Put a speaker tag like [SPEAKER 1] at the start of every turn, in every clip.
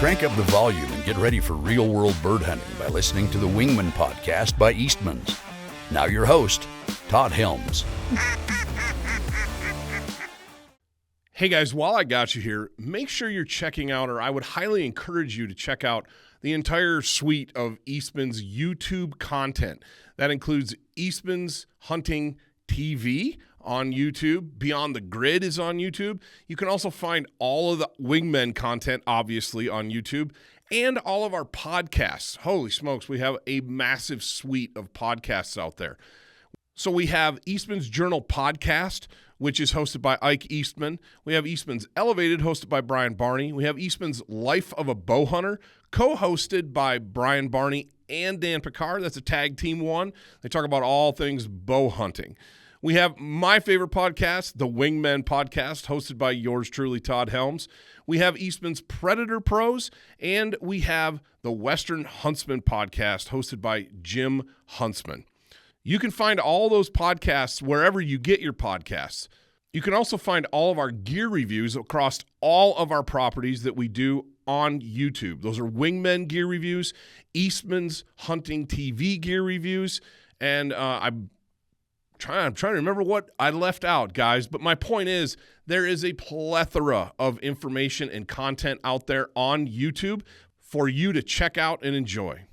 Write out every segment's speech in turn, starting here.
[SPEAKER 1] Crank up the volume and get ready for real-world bird hunting by listening to the Wingmen podcast by Eastmans. Now your host, Todd Helms.
[SPEAKER 2] Hey guys, while I got you here, make sure you're checking out, or I would highly encourage you to check out the entire suite of Eastman's YouTube content. That includes Eastman's Hunting TV on YouTube. Beyond the Grid is on YouTube. You can also find all of the Wingmen content, obviously, on YouTube, and all of our podcasts. Holy smokes, we have a massive suite of podcasts out there. So we have Eastman's Journal podcast, which is hosted by Ike Eastman. We have Eastman's Elevated, hosted by Brian Barney. We have Eastman's Life of a Bow Hunter, co-hosted by Brian Barney and Dan Picard. That's a tag team one. They talk about all things bow hunting. We have my favorite podcast, the Wingmen podcast, hosted by yours truly, Todd Helms. We have Eastman's Predator Pros, and we have the Western Huntsman podcast, hosted by Jim Huntsman. You can find all those podcasts wherever you get your podcasts. You can also find all of our gear reviews across all of our properties that we do on YouTube. Those are Wingmen gear reviews, Eastman's Hunting TV gear reviews, and I'm trying to remember what I left out, guys. But my point is, there is a plethora of information and content out there on YouTube for you to check out and enjoy.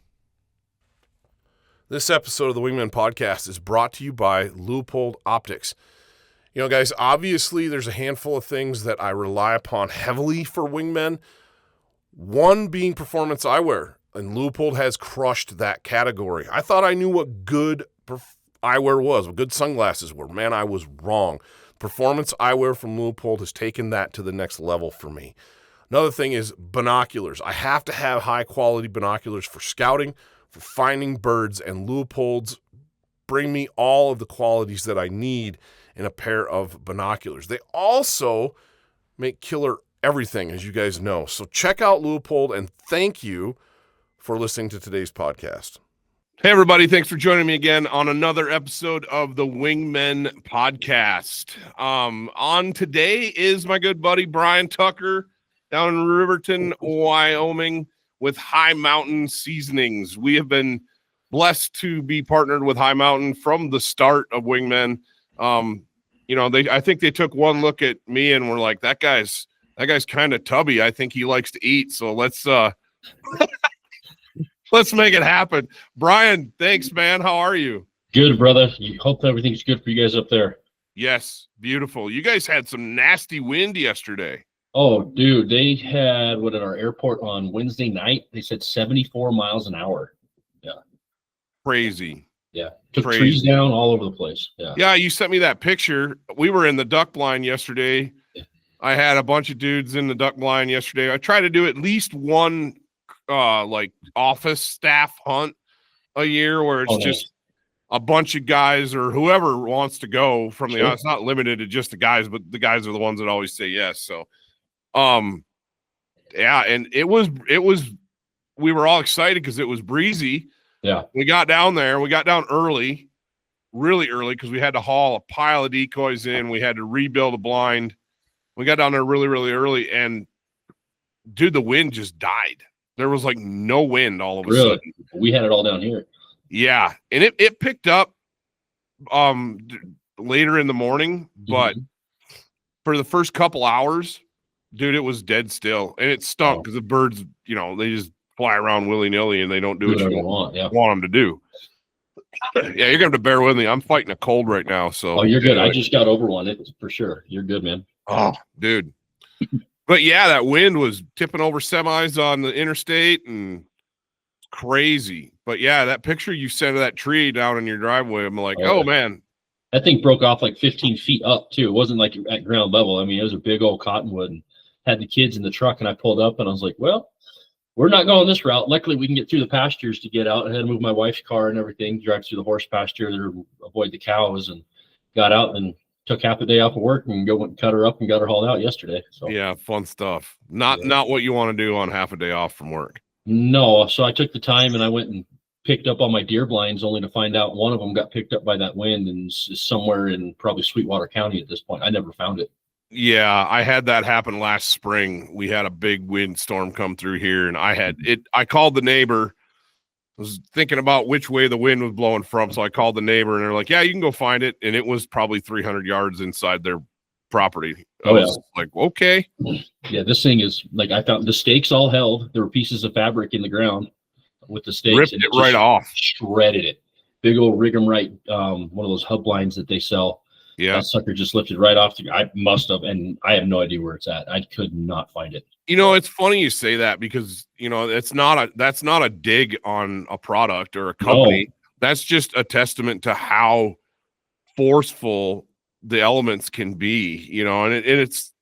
[SPEAKER 2] This episode of the Wingmen podcast is brought to you by Leupold Optics. You know, guys, obviously there's a handful of things that I rely upon heavily for Wingmen. One being performance eyewear, and Leupold has crushed that category. I thought I knew what good eyewear was, what good sunglasses were. Man, I was wrong. Performance eyewear from Leupold has taken that to the next level for me. Another thing is binoculars. I have to have high-quality binoculars for scouting, for finding birds, and Leupolds bring me all of the qualities that I need in a pair of binoculars. They also make killer everything, as you guys know. So check out Leupold, and thank you for listening to today's podcast. Hey, everybody. Thanks for joining me again on another episode of the Wingmen podcast. On today is my good buddy Brian Tucker down in Riverton, Wyoming, with High Mountain Seasonings. We have been blessed to be partnered with High Mountain from the start of Wingmen. I think they took one look at me and were like, that guy's kind of tubby. I think he likes to eat. So let's let's make it happen. Brian, thanks, man. How are you?
[SPEAKER 3] Good, brother. You hope everything's good for you guys up there.
[SPEAKER 2] Yes, beautiful. You guys had some nasty wind yesterday.
[SPEAKER 3] Oh, dude, they had at our airport on Wednesday night, they said 74 miles an hour. Yeah.
[SPEAKER 2] Crazy.
[SPEAKER 3] Yeah. Took trees down all over the place. Yeah.
[SPEAKER 2] Yeah, you sent me that picture. We were in the duck blind yesterday. Yeah. I had a bunch of dudes in the duck blind yesterday. I try to do at least one office staff hunt a year where it's just a bunch of guys or whoever wants to go from the it's not limited to just the guys, but the guys are the ones that always say yes. So and it was we were all excited because it was breezy.
[SPEAKER 3] Yeah.
[SPEAKER 2] We got down there. We got down early, really early, because we had to haul a pile of decoys in. We had to rebuild a blind. We got down there really, really early, and dude, the wind just died. There was like no wind all of a sudden.
[SPEAKER 3] We had it all down here.
[SPEAKER 2] Yeah. And it picked up later in the morning, but for the first couple hours, dude, it was dead still, and it stunk because the birds, they just fly around willy-nilly and they don't do what you want them to do. Yeah, you're gonna have to bear with me. I'm fighting a cold right now. So
[SPEAKER 3] you're good. I just got over one. It's for sure. You're good, man.
[SPEAKER 2] Oh, dude. But yeah, that wind was tipping over semis on the interstate and crazy. But yeah, that picture you sent of that tree down in your driveway, I'm like, oh man.
[SPEAKER 3] That thing broke off like 15 feet up too. It wasn't like at ground level. I mean, it was a big old cottonwood, and had the kids in the truck, and I pulled up and I was like, well, we're not going this route. Luckily, we can get through the pastures to get out. I had to move my wife's car and everything, drive through the horse pasture to avoid the cows, and got out and took half a day off of work and went and cut her up and got her hauled out yesterday. So
[SPEAKER 2] yeah, fun stuff. Not what you want to do on half a day off from work.
[SPEAKER 3] No. So I took the time and I went and picked up all my deer blinds, only to find out one of them got picked up by that wind and is somewhere in probably Sweetwater County at this point. I never found it.
[SPEAKER 2] Yeah, I had that happen last spring. We had a big windstorm come through here, and I called the neighbor. I was thinking about which way the wind was blowing from, so I called the neighbor, and they're like, "Yeah, you can go find it." And it was probably 300 yards inside their property. I was like, "Okay."
[SPEAKER 3] Yeah, this thing is like, I found the stakes all held. There were pieces of fabric in the ground with the stakes.
[SPEAKER 2] Ripped it right off.
[SPEAKER 3] Shredded it. Big old Rig'em Right, one of those hub lines that they sell.
[SPEAKER 2] Yeah,
[SPEAKER 3] that sucker just lifted right off. I must have, and I have no idea where it's at. I could not find it.
[SPEAKER 2] it's funny you say that because that's not a dig on a product or a company. No. That's just a testament to how forceful the elements can be. And it's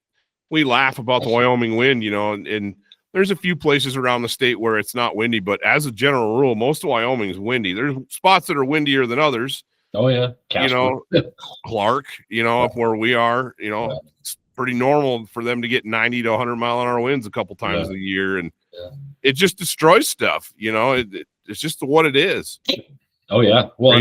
[SPEAKER 2] we laugh about the Wyoming wind, and there's a few places around the state where it's not windy, but as a general rule, most of Wyoming is windy. There's spots that are windier than others.
[SPEAKER 3] Oh yeah.
[SPEAKER 2] Clark, up where we are, it's pretty normal for them to get 90 to 100 mile an hour winds a couple times a year. And it just destroys stuff. It's just what it is.
[SPEAKER 3] Oh yeah. Well,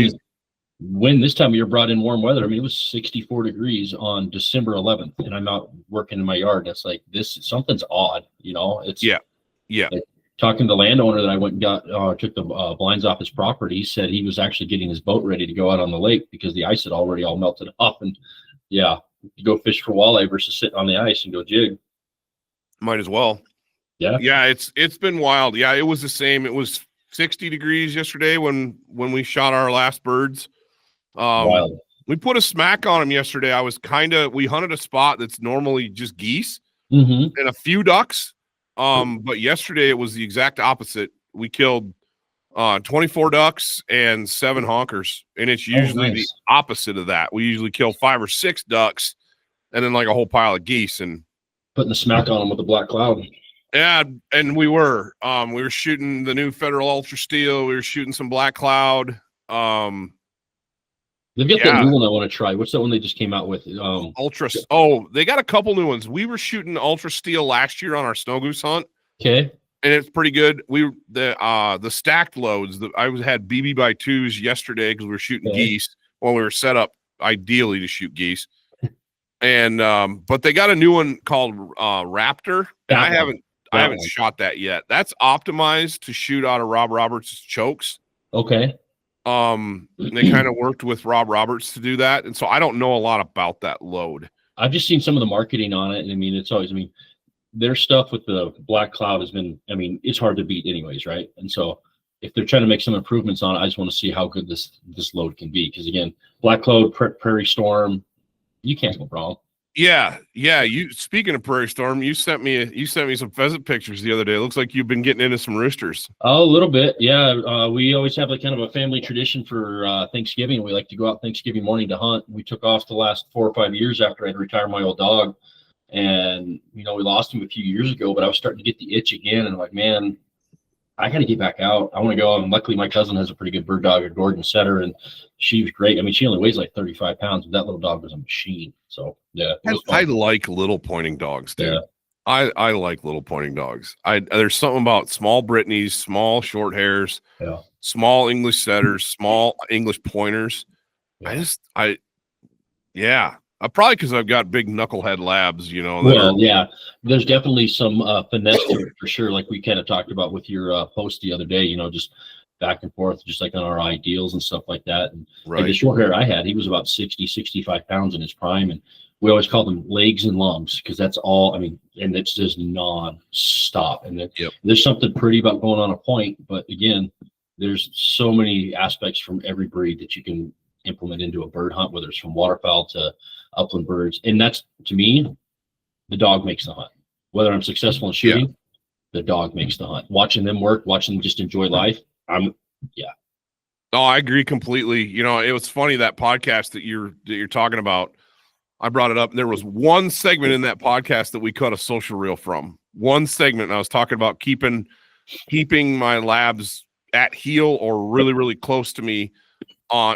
[SPEAKER 3] when this time of year brought in warm weather, I mean, it was 64 degrees on December 11th, and I'm out working in my yard. It's like, something's odd, it's like, talking to the landowner that I went and took the blinds off his property, he said he was actually getting his boat ready to go out on the lake because the ice had already all melted off. And you go fish for walleye versus sit on the ice and go jig.
[SPEAKER 2] Might as well.
[SPEAKER 3] Yeah.
[SPEAKER 2] Yeah. It's been wild. Yeah. It was the same. It was 60 degrees yesterday when we shot our last birds.
[SPEAKER 3] Wild.
[SPEAKER 2] We put a smack on them yesterday. We hunted a spot that's normally just geese
[SPEAKER 3] and
[SPEAKER 2] a few ducks. But yesterday it was the exact opposite. We killed 24 ducks and 7 honkers, and it's usually the opposite of that. We usually kill 5 or 6 ducks and then like a whole pile of geese, and
[SPEAKER 3] putting the smack on them with the black cloud.
[SPEAKER 2] Yeah, and we were shooting the new Federal Ultra Steel. We were shooting some black cloud.
[SPEAKER 3] They've got that new one I want to try. What's that one they just came out with?
[SPEAKER 2] Ultra. Oh, they got a couple new ones. We were shooting Ultra Steel last year on our snow goose hunt.
[SPEAKER 3] Okay.
[SPEAKER 2] And it's pretty good. The stacked loads. I had BB by 2s yesterday because we were shooting geese. Well, we were set up ideally to shoot geese. And but they got a new one called Raptor. And I haven't shot that yet. That's optimized to shoot out of Rob Roberts' chokes.
[SPEAKER 3] Okay.
[SPEAKER 2] They kind of worked with Rob Roberts to do that, and so I don't know a lot about that load.
[SPEAKER 3] I've just seen some of the marketing on it, and I mean, it's always, their stuff with the black cloud has been, it's hard to beat anyways, right? And so if they're trying to make some improvements on it, I just want to see how good this load can be, because again, black cloud, prairie storm, you can't go wrong.
[SPEAKER 2] Yeah. You, speaking of prairie storm, you sent me some pheasant pictures the other day. It looks like you've been getting into some roosters.
[SPEAKER 3] Oh, a little bit. Yeah. We always have like kind of a family tradition for Thanksgiving. We like to go out Thanksgiving morning to hunt. We took off the last 4 or 5 years after I'd retired my old dog, and we lost him a few years ago, but I was starting to get the itch again. And I'm like, man, I got to get back out. I want to go. And luckily my cousin has a pretty good bird dog, a Gordon setter, and she was great. She only weighs like 35 pounds, but that little dog was a machine. So yeah,
[SPEAKER 2] I like little pointing dogs, dude.
[SPEAKER 3] Yeah.
[SPEAKER 2] I like little pointing dogs. There's something about small Brittany's, small short hairs, small English setters, small English pointers. Yeah. Probably because I've got big knucklehead labs,
[SPEAKER 3] Yeah, there's definitely some finesse to it for sure. Like we kind of talked about with your post the other day, just back and forth, just like on our ideals and stuff like that. And like the short hair I had, he was about 60, 65 pounds in his prime. And we always called them legs and lungs because that's all, and it's just non-stop. And there's something pretty about going on a point. But again, there's so many aspects from every breed that you can implement into a bird hunt, whether it's from waterfowl to upland birds. And that's, to me, the dog makes the hunt. Whether I'm successful in shooting, the dog makes the hunt. Watching them work, watching them just enjoy life.
[SPEAKER 2] Oh, I agree completely. It was funny, that podcast that you're talking about. I brought it up, and there was one segment in that podcast that we cut a social reel from. One segment, and I was talking about keeping my labs at heel or really, really close to me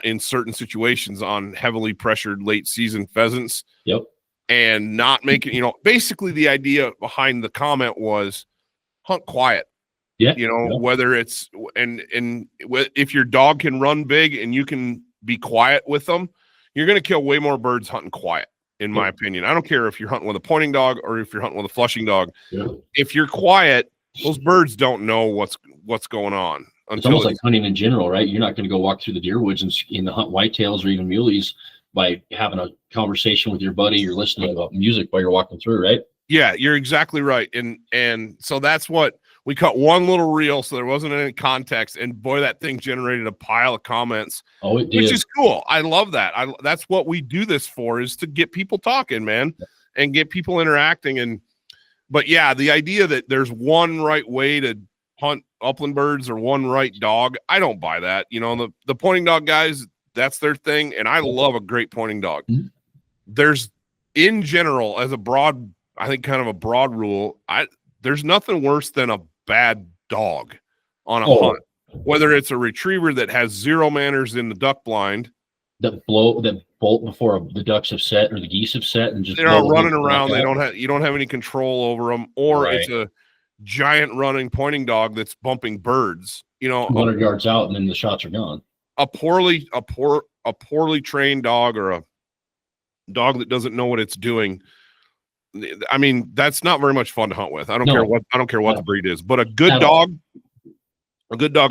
[SPEAKER 2] in certain situations on heavily pressured late season pheasants.
[SPEAKER 3] Yep.
[SPEAKER 2] And not making, basically the idea behind the comment was hunt quiet.
[SPEAKER 3] Yeah.
[SPEAKER 2] Whether it's, and if your dog can run big and you can be quiet with them, you're going to kill way more birds hunting quiet. in my opinion. I don't care if you're hunting with a pointing dog or if you're hunting with a flushing dog.
[SPEAKER 3] Yeah.
[SPEAKER 2] If you're quiet, those birds don't know what's going on.
[SPEAKER 3] It's almost like hunting in general, right? You're not going to go walk through the deer woods and hunt whitetails or even muleys by having a conversation with your buddy. You're listening about music while you're walking through, right?
[SPEAKER 2] Yeah, you're exactly right. And so that's what we cut, one little reel, so there wasn't any context. And boy, that thing generated a pile of comments.
[SPEAKER 3] Oh, it did.
[SPEAKER 2] Which is cool. I love that. That's what we do this for, is to get people talking, man, and get people interacting. But yeah, the idea that there's one right way to hunt upland birds or one right dog, I don't buy that. You know, the pointing dog guys, that's their thing. And I love a great pointing dog. Mm-hmm. There's, in general, as a broad, I think kind of a broad rule, there's nothing worse than a bad dog on a hunt, whether it's a retriever that has zero manners in the duck blind, that bolt before the ducks have set or the geese have set, and just they're running around. You don't have any control over them, or it's a giant running pointing dog that's bumping birds. You know, 100 yards out, and then the shots are gone. A poorly trained dog, or a dog that doesn't know what it's doing. I mean, that's not very much fun to hunt with. I don't care what the breed is, but a good dog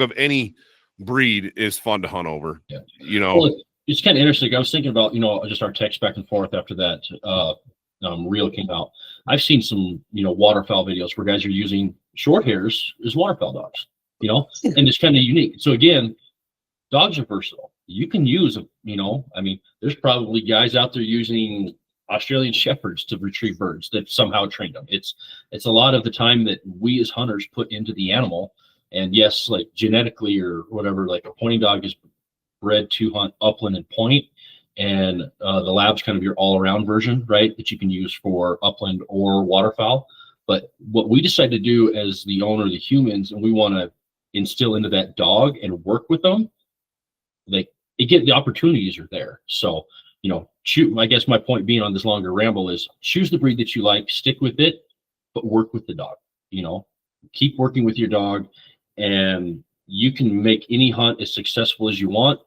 [SPEAKER 2] of any breed is fun to hunt over. Yeah. You know, well, it's kind of interesting. I was thinking about, just our text back and forth after that reel came out. I've seen some, waterfowl videos where guys are using short hairs as waterfowl dogs, and it's kind of unique. So again, dogs are versatile. You can use, there's probably guys out there using Australian shepherds to retrieve birds that somehow trained them. It's a lot of the time that we as hunters put into the animal. And yes, like genetically or whatever, like a pointing dog is bred to hunt upland and point, and the lab's kind of your all-around version, right, that you can use for upland or waterfowl. But what we decided to do as the owner, the humans, and we want to instill into that dog and work with them, the opportunities are there. So I guess my point being on this longer ramble is choose the breed that you like, stick with it, but work with the dog. Keep working with your dog, and you can make any hunt as successful as you want.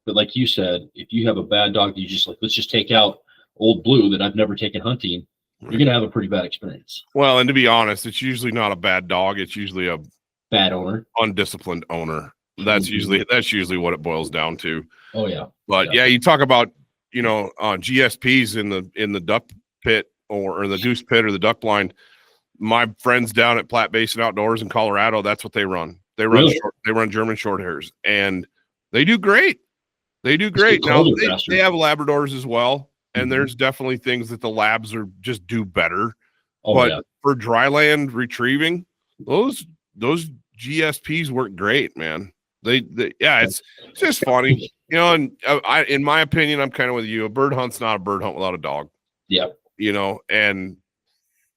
[SPEAKER 2] But like you said, if you have a bad dog that you just let's just take out Old Blue that I've never taken hunting, you're going to have a pretty bad experience. Well, and to be honest, it's usually not a bad dog. It's usually a bad owner, undisciplined owner. That's usually what it boils down to. Oh yeah. But yeah, you talk about, GSPs in the duck pit or the goose pit or the duck blind. My friends down at Platte Basin Outdoors in Colorado, that's what they run. They run German short hairs, and they do great. They do great. Now they have Labradors as well, and there's definitely things that the labs just do better. But for dry land retrieving, those GSPs work great, man. It's just funny, and in my opinion, I'm kind of with you. A bird hunt's not a bird hunt without a dog. Yeah. And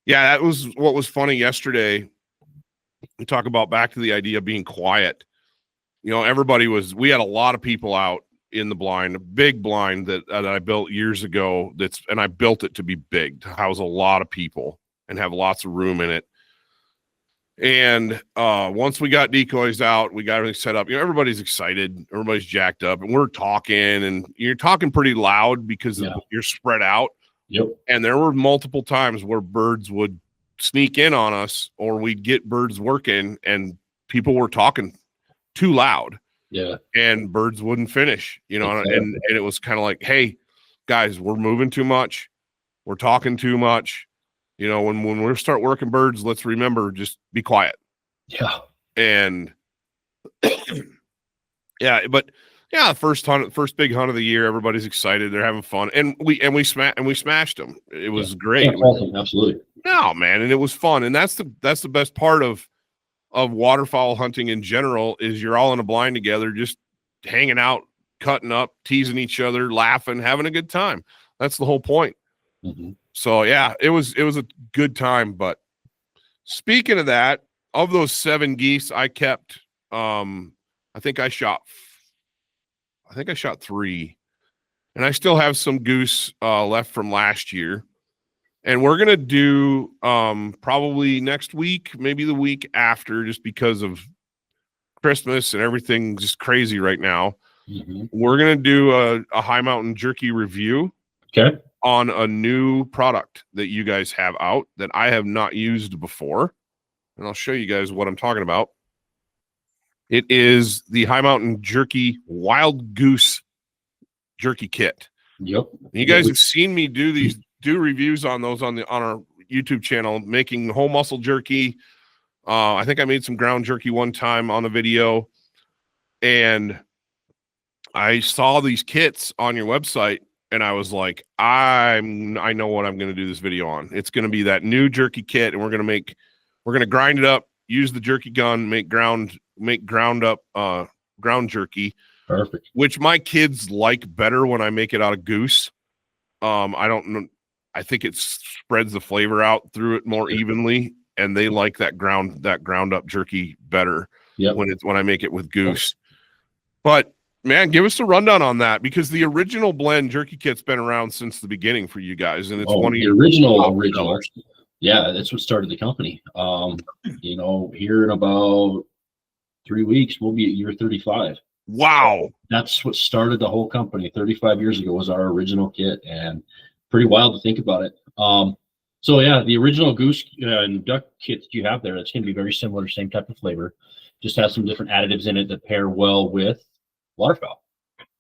[SPEAKER 2] yeah, that was what was funny yesterday. We talk about back to the idea of being quiet. We had a lot of people out in the blind, a big blind that I built years ago. And I built it to be big, to house a lot of people and have lots of room in it. And once we got decoys out, we got everything set up. Everybody's excited, everybody's jacked up, and we're talking, and you're talking pretty loud because you're spread out. Yep. And there were multiple times where birds would sneak in on us, or we'd get birds working, and people were talking too loud. Yeah. And birds wouldn't finish, and it was kind of like, hey, guys, we're moving too much. We're talking too much. When we start working birds, let's remember, just be quiet. Yeah. And first big hunt of the year, everybody's excited, they're having fun, and we smashed them. It was great. Absolutely. No, man, and it was fun, and that's the best part of waterfowl hunting in general, is you're all in a blind together, just hanging out, cutting up, teasing each other, laughing, having a good time. That's the whole point. Mm-hmm. So yeah, it was a good time. But speaking of that, of those 7 geese I kept, I think I shot 3, and I still have some goose left from last year. And we're going to do probably next week, maybe the week after, just because of Christmas and everything just crazy right now. Mm-hmm. We're going to do a high mountain jerky review. Okay. on a new product that you guys have out that I have not used before. And I'll show you guys what I'm talking about. It is the High Mountain Jerky Wild Goose Jerky Kit.
[SPEAKER 3] Yep.
[SPEAKER 2] You guys have seen me do reviews on those on our YouTube channel, making whole muscle jerky. I think I made some ground jerky one time on the video, and I saw these kits on your website, and I was like, I know what I'm going to do this video on. It's going to be that new jerky kit, and we're going to grind it up, use the jerky gun, make ground up ground jerky.
[SPEAKER 3] Perfect.
[SPEAKER 2] Which my kids like better when I make it out of goose. I don't know. I think it spreads the flavor out through it more evenly, and they like that ground up jerky better when I make it with goose. But man, give us a rundown on that, because the original blend jerky kit's been around since the beginning for you guys, and it's one of your
[SPEAKER 3] original. Yeah, that's what started the company. Here in about 3 weeks, we'll be at year 35.
[SPEAKER 2] Wow.
[SPEAKER 3] That's what started the whole company 35 years ago, was our original kit, and pretty wild to think about it. So yeah, the original goose and duck kit that you have there, it's going to be very similar, same type of flavor, just has some different additives in it that pair well with waterfowl.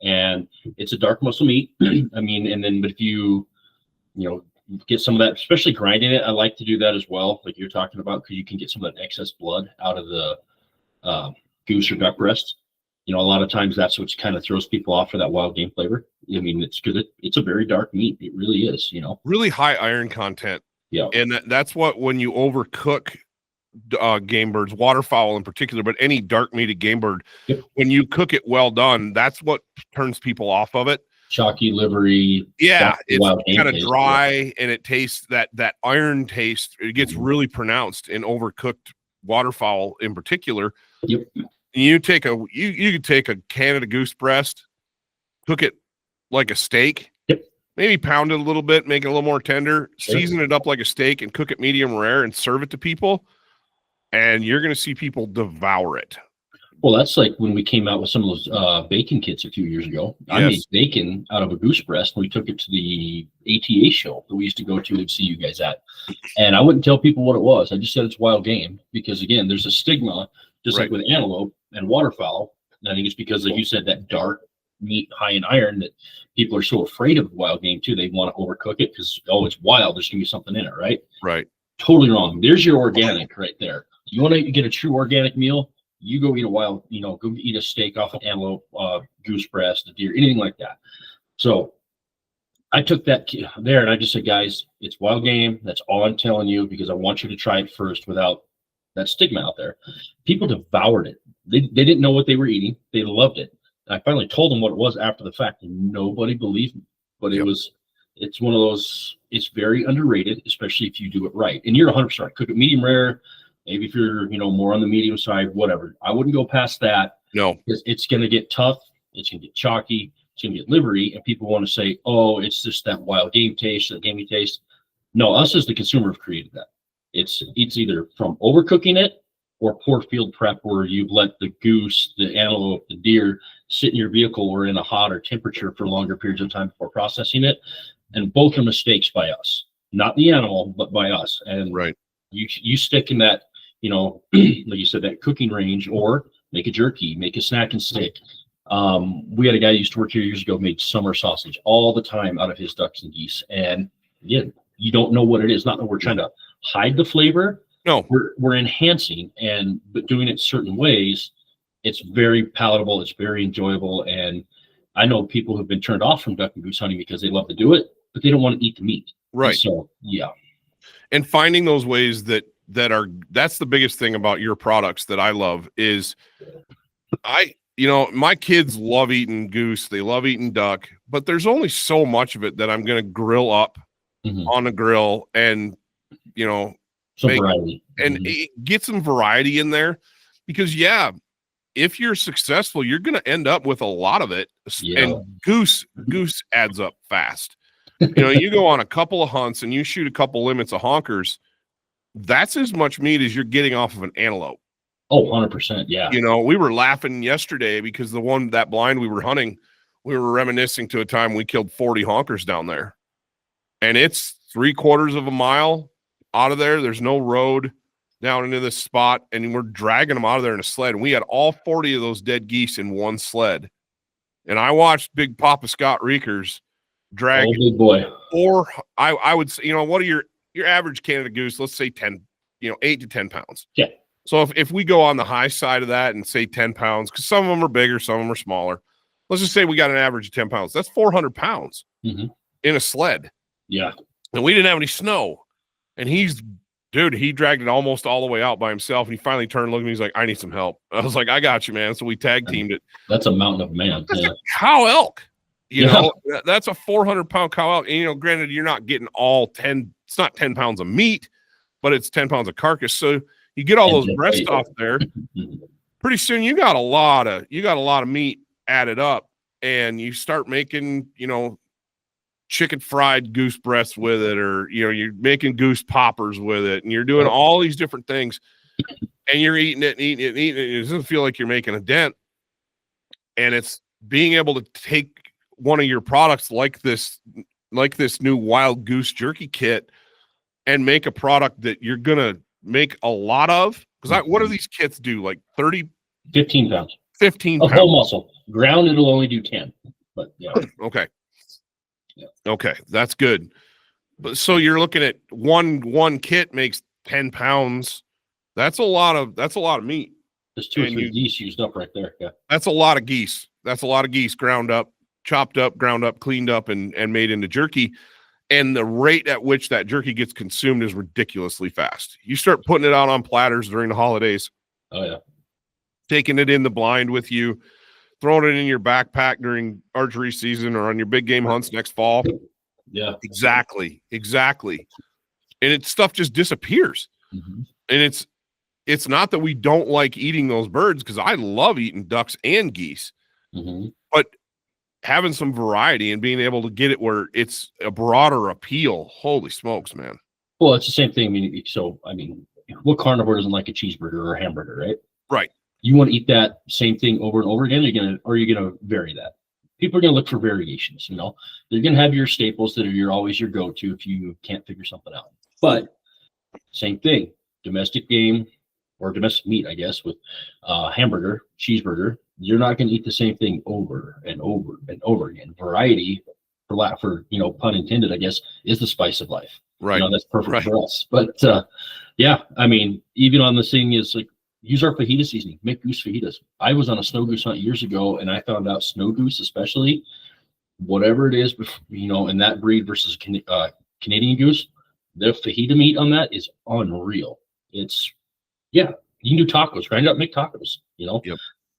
[SPEAKER 3] And it's a dark muscle meat. But if you get some of that, especially grinding it, I like to do that as well, like you're talking about, because you can get some of that excess blood out of the goose or duck breast. A lot of times that's what kind of throws people off for that wild game flavor. It's because it's a very dark meat. It really is,
[SPEAKER 2] really high iron content.
[SPEAKER 3] Yeah.
[SPEAKER 2] And that's what, when you overcook game birds, waterfowl in particular, but any dark meated game bird, when you cook it well done, that's what turns people off of it.
[SPEAKER 3] Chalky, livery.
[SPEAKER 2] Yeah. It's kind of dry, and it tastes that iron taste. It gets really pronounced in overcooked waterfowl in particular.
[SPEAKER 3] Yep.
[SPEAKER 2] You could take a Canada goose breast, cook it like a steak, maybe pound it a little bit, make it a little more tender, season it up like a steak, and cook it medium rare and serve it to people. And you're going to see people devour it.
[SPEAKER 3] Well, that's like when we came out with some of those bacon kits a few years ago. Yes. I made bacon out of a goose breast, and we took it to the ATA show that we used to go to and see you guys at. And I wouldn't tell people what it was. I just said it's wild game, because again, there's a stigma, just like with antelope and waterfowl. And I think it's because, like you said, that dark meat high in iron, that people are so afraid of wild game too. They want to overcook it because, it's wild, there's gonna be something in it, right?
[SPEAKER 2] Right.
[SPEAKER 3] Totally wrong. There's your organic right there. You want to get a true organic meal, you go eat a wild, go eat a steak off an antelope, goose breast, a deer, anything like that. So I took that there, and I just said, guys, it's wild game. That's all I'm telling you, because I want you to try it first without that stigma out there. People devoured it. They didn't know what they were eating. They loved it. I finally told them what it was after the fact, and nobody believed me. But it's one of those, it's very underrated, especially if you do it right. And you're 100% right. Cook it medium rare. Maybe if you're, more on the medium side, whatever. I wouldn't go past that.
[SPEAKER 2] No.
[SPEAKER 3] Because it's going to get tough. It's going to get chalky. It's going to get livery. And people want to say, oh, it's just that wild game taste, that gamey taste. No, us as the consumer have created that. It's either from overcooking it or poor field prep, where you've let the goose, the antelope, the deer sit in your vehicle or in a hotter temperature for longer periods of time before processing it. And both are mistakes by us, not the animal, but by us. And
[SPEAKER 2] right.
[SPEAKER 3] You stick in that, like you said, that cooking range, or make a jerky, make a snack and stick. We had a guy who used to work here years ago, made summer sausage all the time out of his ducks and geese. And again, you don't know what it is. Not that we're trying to hide the flavor.
[SPEAKER 2] No,
[SPEAKER 3] we're enhancing, but doing it certain ways. It's very palatable. It's very enjoyable. And I know people who've been turned off from duck and goose hunting because they love to do it, but they don't want to eat the meat.
[SPEAKER 2] Right.
[SPEAKER 3] And so, yeah.
[SPEAKER 2] And finding those ways that's the biggest thing about your products that I love is my kids love eating goose. They love eating duck, but there's only so much of it that I'm going to grill up on a grill and,
[SPEAKER 3] variety
[SPEAKER 2] and get some variety in there, because if you're successful, you're going to end up with a lot of it. And goose adds up fast. You go on a couple of hunts and you shoot a couple limits of honkers. That's as much meat as you're getting off of an antelope.
[SPEAKER 3] Oh, 100%. Yeah.
[SPEAKER 2] We were laughing yesterday because that blind we were hunting, we were reminiscing to a time we killed 40 honkers down there. and it's 3/4 of a mile out of there. There's no road down into this spot, and we're dragging them out of there in a sled. And we had all 40 of those dead geese in one sled. And I watched Big Papa Scott Reekers drag
[SPEAKER 3] big boy.
[SPEAKER 2] Or I would say, what are your average Canada goose? Let's say 10, 8 to 10 pounds.
[SPEAKER 3] Yeah.
[SPEAKER 2] So if we go on the high side of that and say 10 pounds, because some of them are bigger, some of them are smaller. Let's just say we got an average of 10 pounds. That's 400 pounds in a sled.
[SPEAKER 3] Yeah.
[SPEAKER 2] And we didn't have any snow. And he dragged it almost all the way out by himself. And he finally turned and looked at me. He's like, I need some help. I was like, I got you, man. So we tag teamed it.
[SPEAKER 3] That's a mountain of man.
[SPEAKER 2] That's a cow elk. That's a 400-pound cow elk. And, granted, you're not getting all 10. It's not 10 pounds of meat, but it's 10 pounds of carcass. So you get all those breasts off there. Pretty soon you got a lot of meat added up, and you start making, chicken fried goose breasts with it, or, you're making goose poppers with it, and you're doing all these different things, and you're eating it and eating it and eating it. It doesn't feel like you're making a dent. And it's being able to take one of your products like this new wild goose jerky kit and make a product that you're going to make a lot of. Because what do these kits do? Like
[SPEAKER 3] 15 pounds.
[SPEAKER 2] 15
[SPEAKER 3] of
[SPEAKER 2] pounds.
[SPEAKER 3] whole muscle. Ground, it'll only do 10. But yeah.
[SPEAKER 2] Okay.
[SPEAKER 3] Yeah.
[SPEAKER 2] Okay, that's good. But so you're looking at one kit makes 10 pounds. That's a lot of meat.
[SPEAKER 3] There's 2 or 3 geese used up right there. Yeah.
[SPEAKER 2] That's a lot of geese. That's a lot of geese ground up, chopped up, ground up, cleaned up, and made into jerky. And the rate at which that jerky gets consumed is ridiculously fast. You start putting it out on platters during the holidays.
[SPEAKER 3] Oh, yeah.
[SPEAKER 2] Taking it in the blind with you, throwing it in your backpack during archery season or on your big game hunts next fall.
[SPEAKER 3] Yeah.
[SPEAKER 2] Exactly. And stuff just disappears. And it's not that we don't like eating those birds, because I love eating ducks and geese. But having some variety and being able to get it where it's a broader appeal. Holy smokes, man.
[SPEAKER 3] Well, it's the same thing. What carnivore doesn't like a cheeseburger or a hamburger, right?
[SPEAKER 2] Right.
[SPEAKER 3] You want to eat that same thing over and over again, or are you going to vary that? People are going to look for variations, They're going to have your staples that are always your go-to if you can't figure something out. But same thing, domestic game or domestic meat, I guess, with hamburger, cheeseburger, you're not going to eat the same thing over and over and over again. Variety, for pun intended, I guess, is the spice of life.
[SPEAKER 2] Right.
[SPEAKER 3] That's perfect for us. But even on this thing is like, use our fajita seasoning, make goose fajitas. I was on a snow goose hunt years ago, and I found out snow goose, especially whatever it is, in that breed versus Canadian goose, the fajita meat on that is unreal. You can do tacos, grind up, make tacos,
[SPEAKER 2] Yep.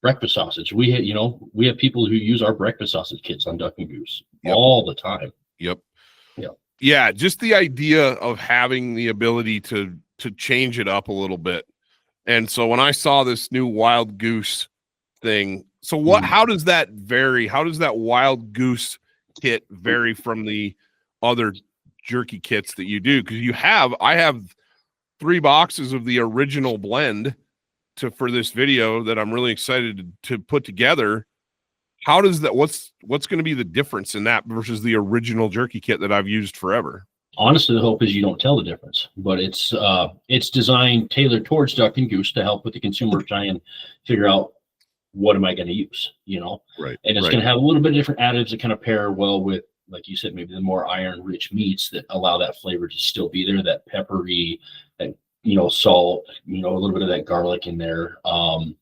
[SPEAKER 3] Breakfast sausage. We have people who use our breakfast sausage kits on duck and goose all the time.
[SPEAKER 2] Yep.
[SPEAKER 3] Yeah.
[SPEAKER 2] Yeah. Just the idea of having the ability to change it up a little bit. And so when I saw this new wild goose thing, how does that vary? How does that wild goose kit vary from the other jerky kits that you do? Because I have 3 boxes of the original blend for this video that I'm really excited to put together. How does that, what's going to be the difference in that versus the original jerky kit that I've used forever?
[SPEAKER 3] Honestly, the hope is you don't tell the difference, but it's designed, tailored towards duck and goose to help with the consumer try and figure out what am I going to use,
[SPEAKER 2] Right.
[SPEAKER 3] And it's going to have a little bit of different additives that kind of pair well with, like you said, maybe the more iron-rich meats that allow that flavor to still be there, that peppery, that salt, a little bit of that garlic in there. I'm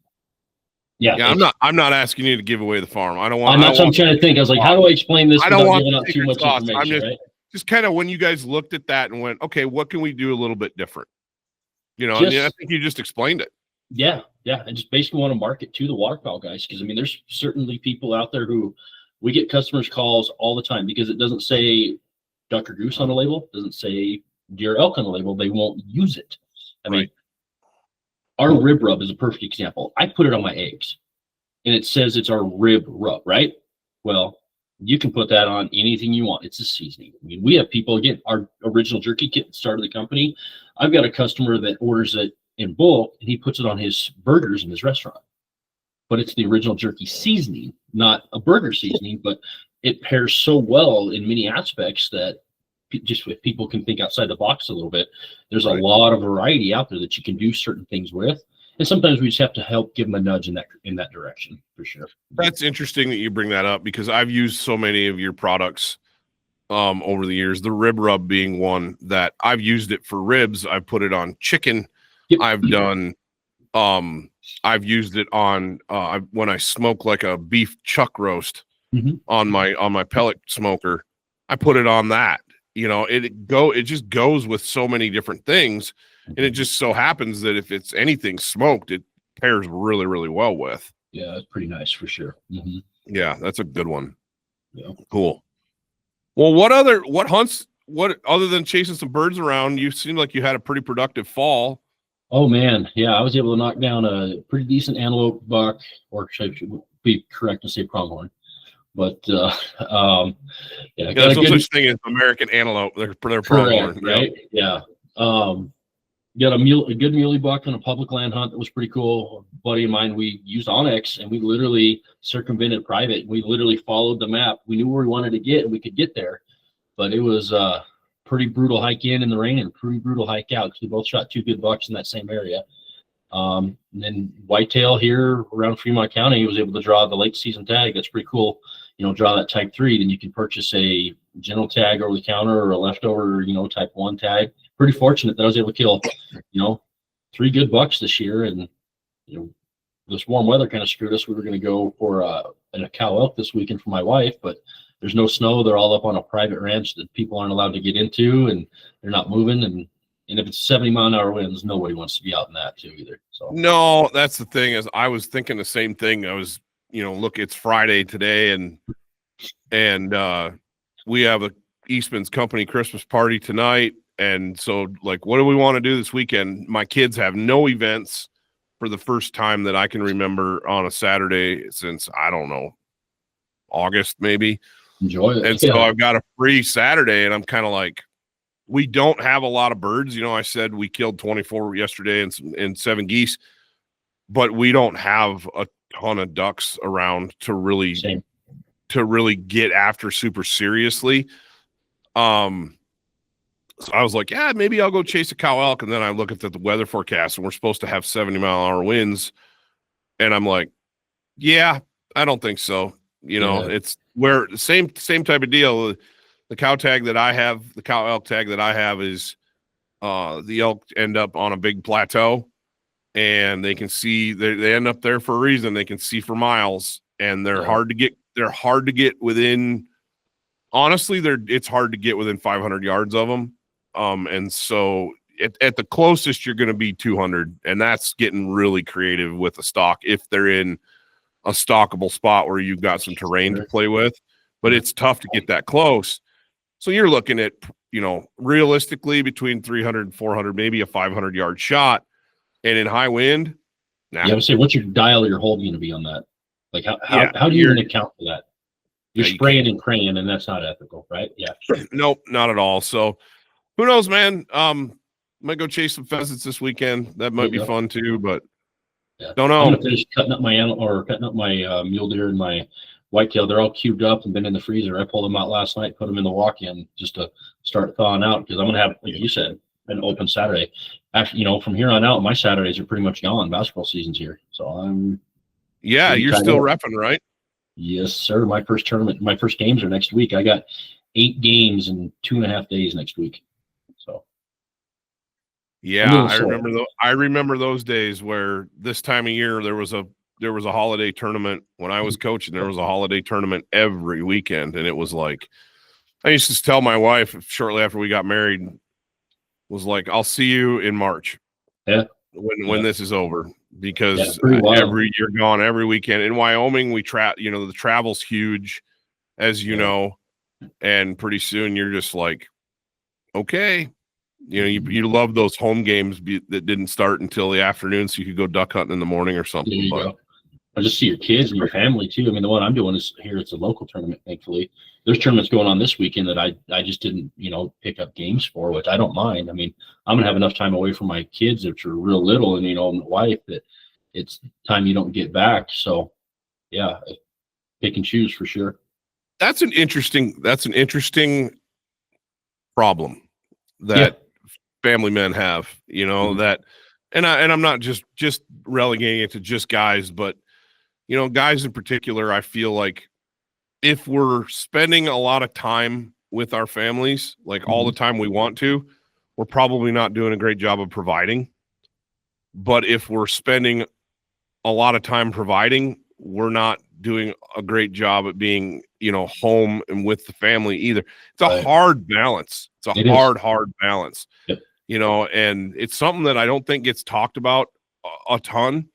[SPEAKER 3] not asking you to give away the farm. I don't want. That's what I'm trying to think. I was like, how do I explain this?
[SPEAKER 2] I don't want
[SPEAKER 3] giving out too much
[SPEAKER 2] sauce.
[SPEAKER 3] information.
[SPEAKER 2] I'm just kind of when you guys looked at that and went, okay, what can we do a little bit different? I think you just explained it.
[SPEAKER 3] Yeah. I just basically want to market to the waterfowl guys, because there's certainly people out there who we get customers calls all the time because it doesn't say duck or goose on the label, doesn't say deer elk on the label. They won't use it. Our rib rub is a perfect example. I put it on my eggs and it says it's our rib rub, right? Well, you can put that on anything you want. It's a seasoning. We have people, again, our original jerky kit that started the company. I've got a customer that orders it in bulk and he puts it on his burgers in his restaurant. But it's the original jerky seasoning, not a burger seasoning, but it pairs so well in many aspects that just if people can think outside the box a little bit, there's a lot of variety out there that you can do certain things with. And sometimes we just have to help give them a nudge in that direction, for sure.
[SPEAKER 2] That's interesting that you bring that up, because I've used so many of your products over the years, the rib rub being one that I've used it for ribs. I've put it on chicken.
[SPEAKER 3] Yep.
[SPEAKER 2] I've used it on when I smoke like a beef chuck roast on my pellet smoker. I put it on that. It just goes with so many different things, and it just so happens that if it's anything smoked, it pairs really, really well with.
[SPEAKER 3] Yeah, it's pretty nice for sure.
[SPEAKER 2] Yeah, that's a good one.
[SPEAKER 3] Yeah,
[SPEAKER 2] cool. Well, what other than chasing some birds around? You seem like you had a pretty productive fall.
[SPEAKER 3] Oh man, yeah, I was able to knock down a pretty decent antelope buck, or should be correct to say pronghorn. But
[SPEAKER 2] there's no such thing as American antelope. They're pronghorn,
[SPEAKER 3] right? Yeah. Got a good muley buck on a public land hunt that was pretty cool. A buddy of mine, we used Onyx, and we literally circumvented private. We literally followed the map. We knew where we wanted to get, and we could get there. But it was a pretty brutal hike in the rain and pretty brutal hike out, because we both shot 2 good bucks in that same area. And then whitetail here around Fremont County was able to draw the late season tag. That's pretty cool. Draw that type 3, then you can purchase a general tag over the counter or a leftover, type 1 tag. Pretty fortunate that I was able to kill, 3 good bucks this year. And, this warm weather kind of screwed us. We were going to go for a cow elk this weekend for my wife, but there's no snow. They're all up on a private ranch that people aren't allowed to get into, and they're not moving. And if it's 70-mile-an-hour winds, nobody wants to be out in that too either. So
[SPEAKER 2] no, that's the thing. Is I was thinking the same thing. I was, look, it's Friday today, and we have a Eastman's company Christmas party tonight. And so, like, what do we want to do this weekend? My kids have no events for the first time that I can remember on a Saturday since, I don't know, August maybe.
[SPEAKER 3] Enjoy it.
[SPEAKER 2] And so I've got a free Saturday, and I'm kind of like, we don't have a lot of birds. I said we killed 24 yesterday and 7 geese, but we don't have a ton of ducks around to really get after super seriously. So I was like, yeah, maybe I'll go chase a cow elk. And then I look at the weather forecast, and we're supposed to have 70-mile-an-hour winds. And I'm like, yeah, I don't think so. It's where the same type of deal. The cow tag that I have, the cow elk tag that I have is the elk end up on a big plateau, and they can see, they end up there for a reason. They can see for miles, and they're hard to get. They're hard to get within. Honestly, it's hard to get within 500 yards of them. And so at the closest you're going to be 200, and that's getting really creative with a stock if they're in a stockable spot where you've got some terrain to play with. But it's tough to get that close. So you're looking at, realistically between 300 and 400, maybe a 500-yard shot. And in high wind,
[SPEAKER 3] I would say, what's your dial or your hold going to be on that? Like, how do you even account for that? You're spraying and praying, and that's not ethical, right? Yeah.
[SPEAKER 2] Nope, not at all. So who knows, man? Might go chase some pheasants this weekend. That might be fun too, but don't know.
[SPEAKER 3] I'm gonna finish cutting up my mule deer and my whitetail. They're all cubed up and been in the freezer. I pulled them out last night, put them in the walk-in just to start thawing out, because I'm gonna have, like you said, an open Saturday. Actually, from here on out, my Saturdays are pretty much gone. Basketball season's here, so I'm.
[SPEAKER 2] Yeah, you're still repping, right?
[SPEAKER 3] Yes, sir. My first games are next week. I got 8 games in 2.5 days next week. So.
[SPEAKER 2] Yeah, I remember those days where this time of year there was a holiday tournament. When I was coaching, there was a holiday tournament every weekend, and it was like, I used to tell my wife shortly after we got married, was like, I'll see you in March.
[SPEAKER 3] Yeah.
[SPEAKER 2] When this is over, because you're gone every weekend. In Wyoming, we the travel's huge, as you know, and pretty soon you're just like, okay, you love those home games that didn't start until the afternoon, so you could go duck hunting in the morning or something.
[SPEAKER 3] There you go. I just see your kids and your family too. I mean, the one I'm doing is here. It's a local tournament, thankfully. There's tournaments going on this weekend that I just didn't, pick up games for, which I don't mind. I mean, I'm gonna have enough time away from my kids, which are real little, and my wife, that it's time you don't get back. So, yeah, pick and choose for sure.
[SPEAKER 2] That's an interesting problem that family men have, that, and I'm not just relegating it to just guys, but, guys in particular, I feel like if we're spending a lot of time with our families, like all the time we want to, we're probably not doing a great job of providing. But if we're spending a lot of time providing, we're not doing a great job at being, home and with the family either. It's a hard balance. It's a hard balance, and it's something that I don't think gets talked about a ton.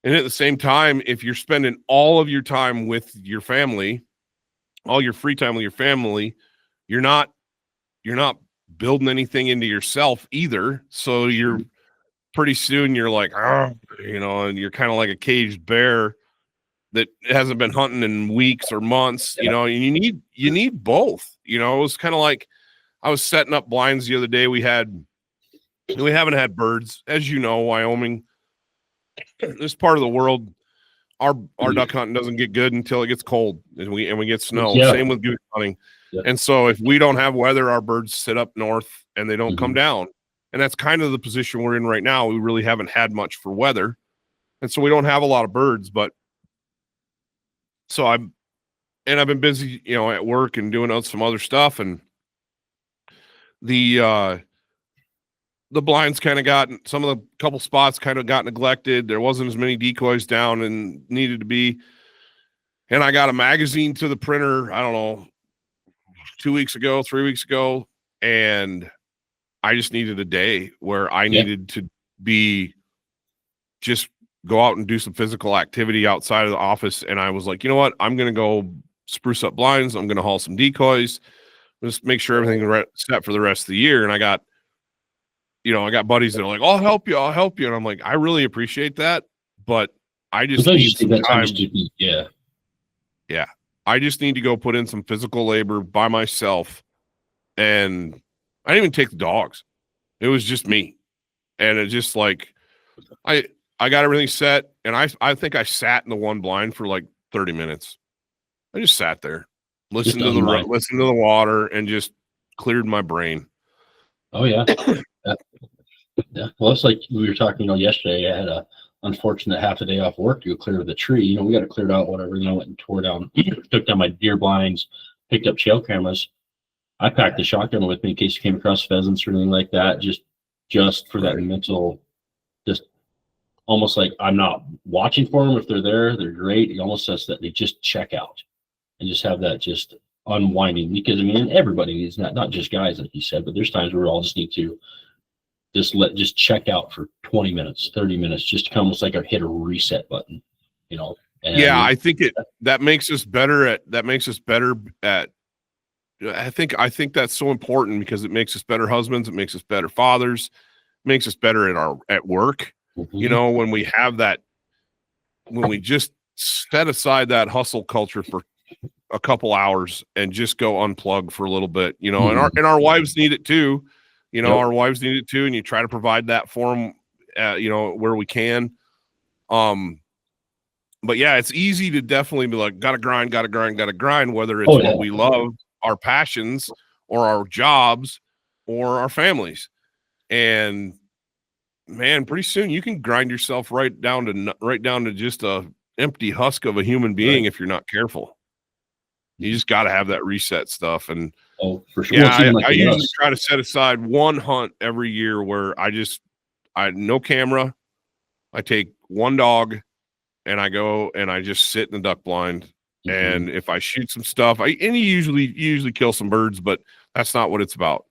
[SPEAKER 2] And at the same time, if you're spending all of your time with your family, all your free time with your family, you're not building anything into yourself either. So you're pretty soon you're like, and you're kind of like a caged bear that hasn't been hunting in weeks or months, and you need both. It was kind of like I was setting up blinds the other day. We haven't had birds, as Wyoming, this part of the world, our duck hunting doesn't get good until it gets cold and we get snow. Same with goose hunting. And so if we don't have weather, our birds sit up north and they don't come down. And that's kind of the position we're in right now. We really haven't had much for weather. And so we don't have a lot of birds, but so I've been busy, at work and doing some other stuff. And the blinds kind of couple spots kind of got neglected. There wasn't as many decoys down and needed to be. And I got a magazine to the printer, I don't know, 3 weeks ago. And I just needed a day where I needed to just go out and do some physical activity outside of the office. And I was like, you know what? I'm going to go spruce up blinds. I'm going to haul some decoys, just make sure everything's set for the rest of the year. And I got buddies that are like, I'll help you. And I'm like, I really appreciate that. But I just need some time. Yeah. I just need to go put in some physical labor by myself. And I didn't even take the dogs. It was just me. And it just like, I got everything set. And I think I sat in the one blind for like 30 minutes. I just sat there, listened to the water, and just cleared my brain.
[SPEAKER 3] Oh yeah. Yeah. Well, it's like we were talking, yesterday. I had a unfortunate half a day off work to go clear the tree. We got it cleared out, whatever. I went and tore down, took down my deer blinds, picked up trail cameras. I packed the shotgun with me in case you came across pheasants or anything like that. Just for that mental, just almost like I'm not watching for them. If they're there, they're great. It almost says that they just check out and just have that just unwinding, because everybody needs that, not just guys, like you said, but there's times where we all just need to just check out for 20 minutes, 30 minutes, just to almost like hit a reset button, And
[SPEAKER 2] I think that makes us better at, I think that's so important because it makes us better husbands. It makes us better fathers, makes us better at work. When we have that, when we just set aside that hustle culture for a couple hours and just go unplug for a little bit, and our wives need it too. Our wives need it too. And you try to provide that for them, where we can. But yeah, it's easy to definitely be like, gotta grind, whether it's what we love, our passions, or our jobs, or our families. And man, pretty soon you can grind yourself right down to just a empty husk of a human being if you're not careful. You just got to have that reset stuff. And
[SPEAKER 3] for sure.
[SPEAKER 2] Yeah, I usually try to set aside one hunt every year where I no camera. I take one dog and I go and I just sit in the duck blind. And if I shoot some stuff, you usually kill some birds, but that's not what it's about.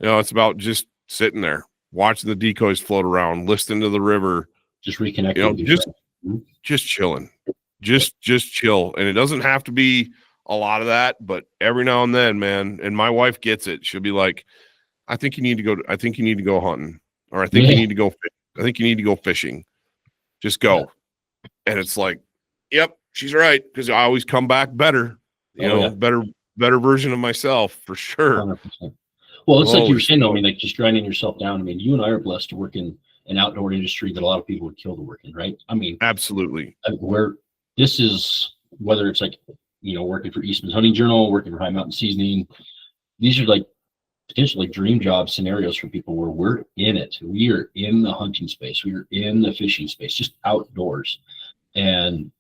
[SPEAKER 2] It's about just sitting there, watching the decoys float around, listening to the river,
[SPEAKER 3] just reconnecting.
[SPEAKER 2] Just chilling, just chill. And it doesn't have to be a lot of that, but every now and then, man. And my wife gets it. She'll be like, I think you need to go hunting, or I think you need to go fishing. Just go. Yeah. And it's like, yep, she's right. Cause I always come back better, better version of myself for sure.
[SPEAKER 3] 100%. Well, it's like you were saying, though, like just grinding yourself down. You and I are blessed to work in an outdoor industry that a lot of people would kill to work in, right?
[SPEAKER 2] Absolutely.
[SPEAKER 3] Where this is, whether it's like, working for Eastman's Hunting Journal, working for Mountain Seasoning, these are like potentially dream job scenarios for people where we're in it. We are in the hunting space. We are in the fishing space, just outdoors. And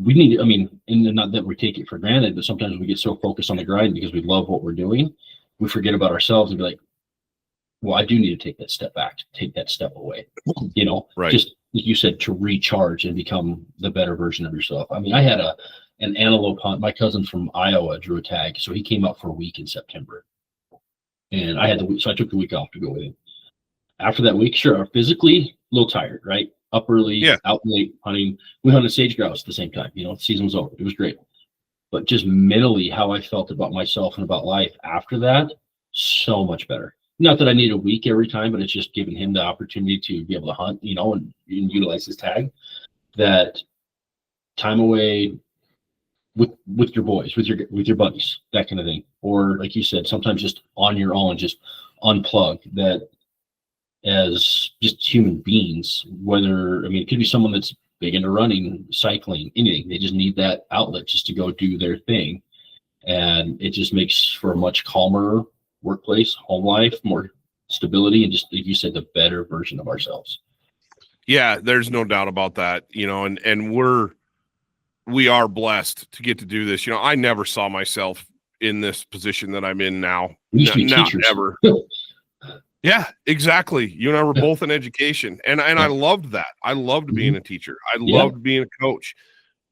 [SPEAKER 3] we need, I mean, and not that we take it for granted, but sometimes we get so focused on the grind because we love what we're doing, we forget about ourselves and be like, well, I do need to take that step back, take that step away,
[SPEAKER 2] Right.
[SPEAKER 3] Just like you said, to recharge and become the better version of yourself. I mean, I had an antelope hunt. My cousin from Iowa drew a tag, so he came out for a week in September, and so I took the week off to go with him. After that week, sure, physically a little tired, right? Up early, out late hunting. We hunted sage grouse at the same time. The season was over. It was great. But just mentally, how I felt about myself and about life after that, so much better. Not that I need a week every time, but it's just giving him the opportunity to be able to hunt, and utilize his tag. That time away with your boys, with your buddies, that kind of thing. Or like you said, sometimes just on your own, just unplug. That as just human beings, it could be someone that's big into running, cycling, anything. They just need that outlet just to go do their thing. And it just makes for a much calmer workplace, home life, more stability, and just, like you said, the better version of ourselves.
[SPEAKER 2] Yeah, there's no doubt about that, and we are blessed to get to do this. I never saw myself in this position that I'm in now.
[SPEAKER 3] We used to be teachers.
[SPEAKER 2] Ever. Yeah, exactly. You and I were both in education, and I loved that. I loved being a teacher. I loved being a coach,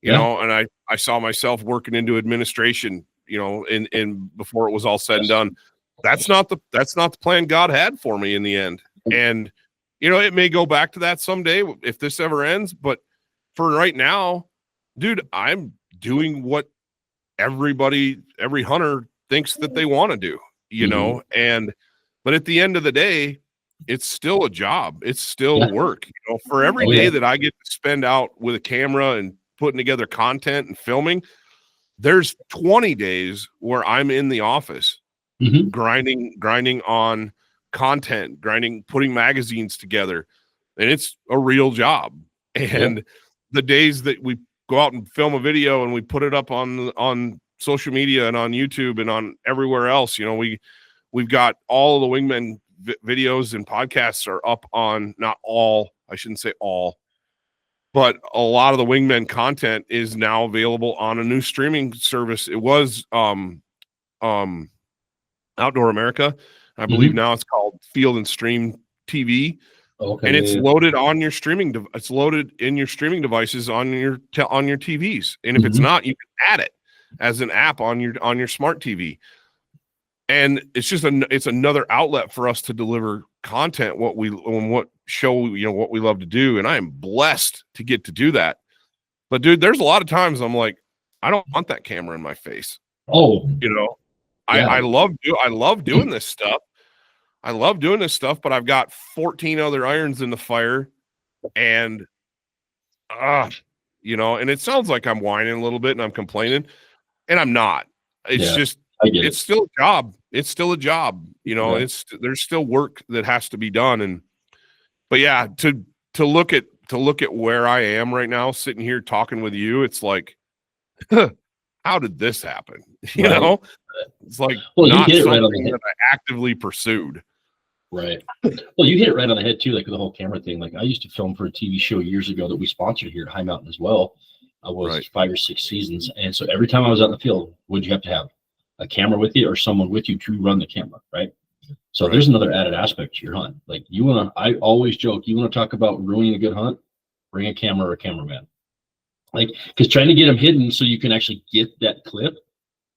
[SPEAKER 2] you know, and I saw myself working into administration, in before it was all said and done. That's not the plan God had for me in the end. And, it may go back to that someday if this ever ends, but for right now, dude, I'm doing what every hunter thinks that they want to do, but at the end of the day, it's still a job. It's still work. For every day that I get to spend out with a camera and putting together content and filming, there's 20 days where I'm in the office grinding on content, putting magazines together, and it's a real job. And the days that we go out and film a video and we put it up on social media and on YouTube and on everywhere else, we've got all of the Wingmen videos and podcasts are up on, not all, I shouldn't say all, but a lot of the Wingmen content is now available on a new streaming service. It was Outdoor America. I believe now it's called Field and Stream TV. Okay, and it's loaded on your streaming. It's loaded in your streaming devices on your TVs. And if it's not, you can add it as an app on your smart TV. And it's just it's another outlet for us to deliver content, what we love to do. And I am blessed to get to do that. But dude, there's a lot of times I'm like, I don't want that camera in my face. I love doing this stuff. I love doing this stuff, but I've got 14 other irons in the fire, and and it sounds like I'm whining a little bit and I'm complaining, and I'm not. It's just, it's still a job. It's still a job. There's still work that has to be done. But yeah, to look at where I am right now, sitting here talking with you, it's like, how did this happen? It's like, not something that I actively pursued.
[SPEAKER 3] Right. Well, you hit it right on the head too, like the whole camera thing. Like I used to film for a TV show years ago that we sponsored here at High Mountain as well. I was 5 or 6 seasons. And so every time I was out in the field, would you have to have a camera with you or someone with you to run the camera? Right. So there's another added aspect to your hunt. Like I always joke, you want to talk about ruining a good hunt, bring a camera or a cameraman. Like, because trying to get them hidden so you can actually get that clip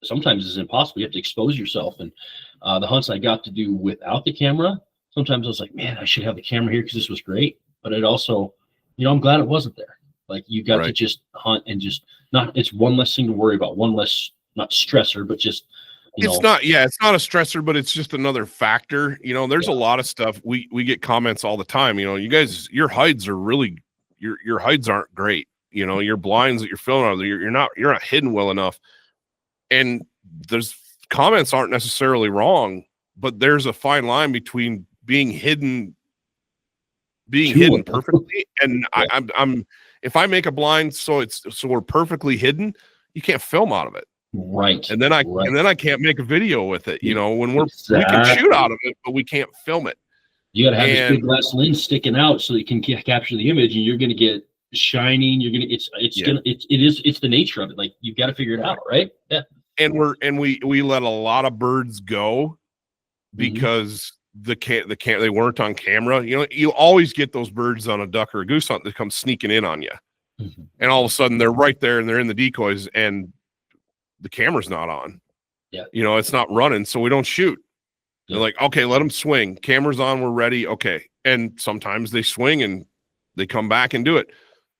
[SPEAKER 3] sometimes is impossible. You have to expose yourself. And the hunts I got to do without the camera, sometimes I was like, man, I should have the camera here because this was great. But it also, I'm glad it wasn't there. Like you got to just hunt and just it's one less thing to worry about, one less, not stressor, but just,
[SPEAKER 2] it's not a stressor, but it's just another factor. There's a lot of stuff. We get comments all the time. You guys, your hides are really, your hides aren't great. Your blinds that you're filming, you're not hidden well enough. And there's comments aren't necessarily wrong, but there's a fine line between being hidden perfectly. And I'm if I make a blind so we're perfectly hidden, you can't film out of it.
[SPEAKER 3] Right.
[SPEAKER 2] And then I can't make a video with it. You know, when we can shoot out of it, but we can't film it.
[SPEAKER 3] You got to have this big glass lens sticking out so you can capture the image, and you're going to get shining. You're going to it's the nature of it. Like, you've got to figure it out, right? Yeah.
[SPEAKER 2] And we let a lot of birds go because they weren't on camera. You know, you always get those birds on a duck or a goose hunt that come sneaking in on you, and all of a sudden they're right there and they're in the decoys and the camera's not on.
[SPEAKER 3] Yeah,
[SPEAKER 2] you know, it's not running, so we don't shoot. They're like, okay, let them swing. Camera's on, we're ready. Okay, and sometimes they swing and they come back and do it.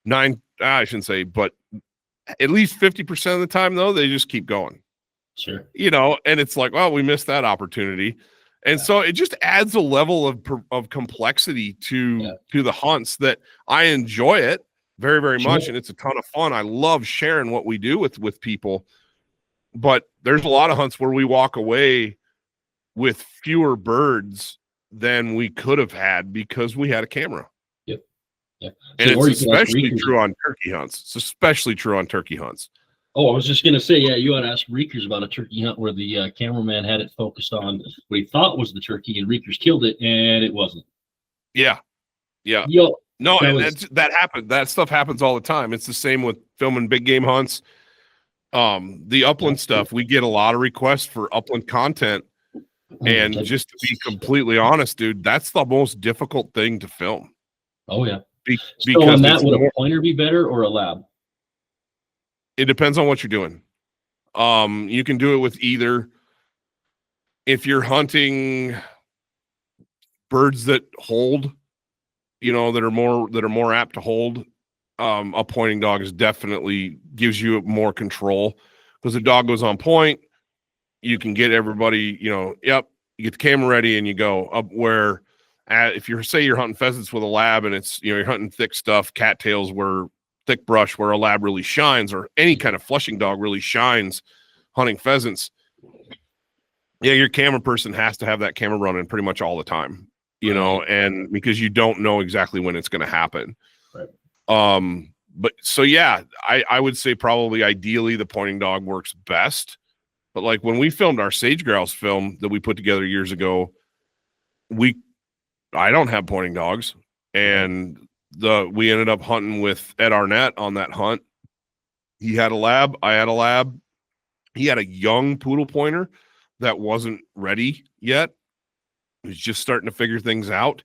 [SPEAKER 2] I shouldn't say, but at least 50% of the time, though, they just keep going.
[SPEAKER 3] Sure.
[SPEAKER 2] You know, and it's like, well, we missed that opportunity. And so it just adds a level of complexity to the hunts that I enjoy it very, very much. And it's a ton of fun. I love sharing what we do with people. But there's a lot of hunts where we walk away with fewer birds than we could have had because we had a camera.
[SPEAKER 3] Yep. Yeah.
[SPEAKER 2] And it's especially true on turkey hunts. It's especially true on turkey hunts.
[SPEAKER 3] Oh, I was just going to say, yeah, you ought to ask Reekers about a turkey hunt where the cameraman had it focused on what he thought was the turkey, and Reekers killed it, and it wasn't.
[SPEAKER 2] Yeah. Yeah.
[SPEAKER 3] Yo,
[SPEAKER 2] no, that happened. That stuff happens all the time. It's the same with filming big game hunts. The upland stuff, we get a lot of requests for upland content. And just to be completely honest, dude, that's the most difficult thing to film.
[SPEAKER 3] Oh, yeah.
[SPEAKER 2] Because
[SPEAKER 3] on that, would a pointer be better or a lab?
[SPEAKER 2] It depends on what you're doing. You can do it with either. If you're hunting birds that hold, you know, that are more apt to hold, a pointing dog is definitely gives you more control because the dog goes on point. You can get everybody, you know, you get the camera ready and you go up where if you're hunting pheasants with a lab and it's, you know, you're hunting thick stuff, cattails where thick brush where a lab really shines, or any kind of flushing dog really shines hunting pheasants. Yeah, your camera person has to have that camera running pretty much all the time, you know, and because you don't know exactly when it's going to happen. Right. But so, yeah, I would say probably ideally the pointing dog works best. But like when we filmed our sage grouse film that we put together years ago, I don't have pointing dogs, and we ended up hunting with Ed Arnett on that hunt. He had a lab, I had a lab. He had a young poodle pointer that wasn't ready yet. He was just starting to figure things out,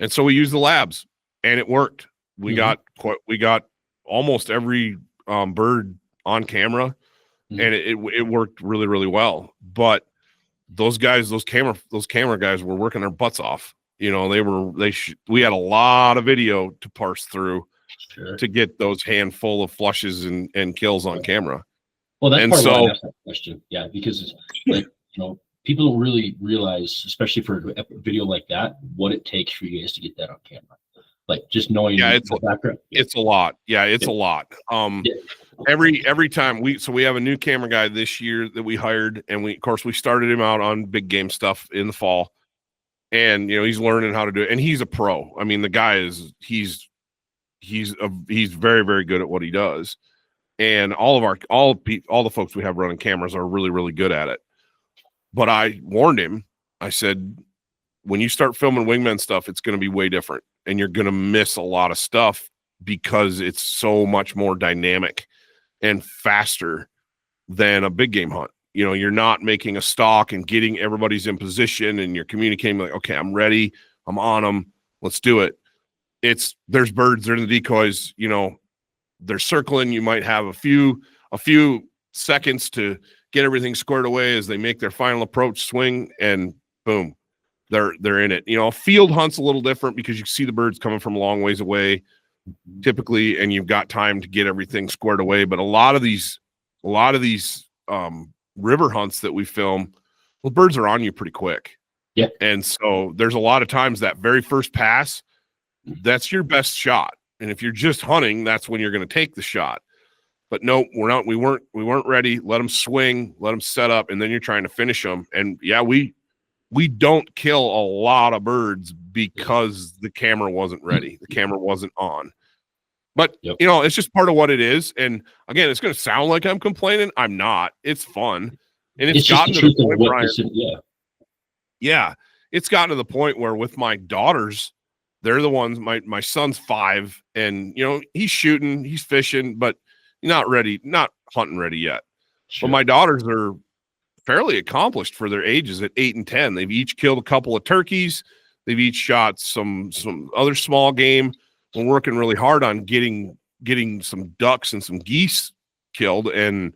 [SPEAKER 2] and so we used the labs, and it worked. We got almost every bird on camera. And it worked really, really well. But those camera guys were working their butts off. You know, we had a lot of video to parse through to get those handful of flushes and kills on camera.
[SPEAKER 3] Well, that's part of why I asked that question. Yeah, because like, you know, people don't really realize, especially for a video like that, what it takes for you guys to get that on camera. Like just knowing the background.
[SPEAKER 2] It's a lot. Yeah, it's a lot. Every time we have a new camera guy this year that we hired, and we started him out on big game stuff in the fall, and you know he's learning how to do it, and he's a pro. I mean, the guy he's very, very good at what he does, and all the folks we have running cameras are really, really good at it. But I warned him. I said, when you start filming Wingmen stuff, it's going to be way different, and you're going to miss a lot of stuff because it's so much more dynamic and faster than a big game hunt. You know, you're not making a stalk and getting everybody's in position, and you're communicating like, okay, I'm ready, I'm on them, let's do it. There's birds, they're in the decoys, you know, they're circling. You might have a few seconds to get everything squared away as they make their final approach swing, and boom, they're in it. You know, field hunt's a little different because you see the birds coming from a long ways away typically, and you've got time to get everything squared away. But a lot of these river hunts that we film, well, birds are on you pretty quick.
[SPEAKER 3] Yeah.
[SPEAKER 2] And so there's a lot of times that very first pass, that's your best shot. And if you're just hunting, that's when you're going to take the shot. But no, we weren't ready. Let them swing, let them set up, and then you're trying to finish them. And yeah, we don't kill a lot of birds because the camera wasn't ready. The camera wasn't on. But, it's just part of what it is. And again, it's going to sound like I'm complaining. I'm not. It's fun. And it's gotten to the point, Brian. Yeah. It's gotten to the point where with my daughters, they're the ones, my son's 5 and, he's shooting, he's fishing, but not hunting ready yet. Sure. But my daughters are fairly accomplished for their ages at 8 and 10. They've each killed a couple of turkeys. They've each shot some other small game. We're working really hard on getting some ducks and some geese killed, and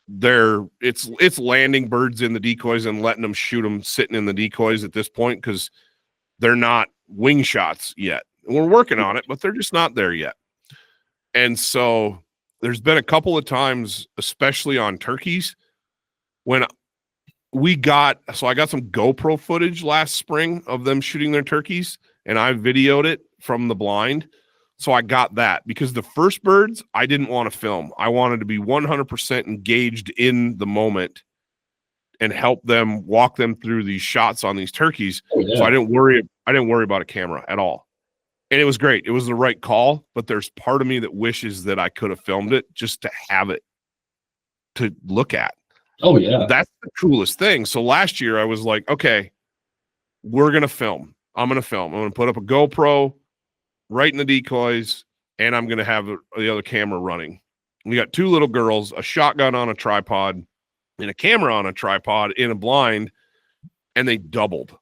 [SPEAKER 2] it's landing birds in the decoys and letting them shoot them sitting in the decoys at this point because they're not wing shots yet. We're working on it, but they're just not there yet. And so there's been a couple of times, especially on turkeys, when I got some GoPro footage last spring of them shooting their turkeys, and I videoed it from the blind. So I got that because the first birds I didn't want to film. I wanted to be 100% engaged in the moment and help them walk them through these shots on these turkeys. So I didn't worry about a camera at all. And it was great. It was the right call, but there's part of me that wishes that I could have filmed it just to have it to look at.
[SPEAKER 3] Oh yeah.
[SPEAKER 2] That's the coolest thing. So last year I was like, okay, we're going to film. I'm going to put up a GoPro right in the decoys, and I'm going to have the other camera running. We got 2 little girls, a shotgun on a tripod, and a camera on a tripod in a blind, and they doubled.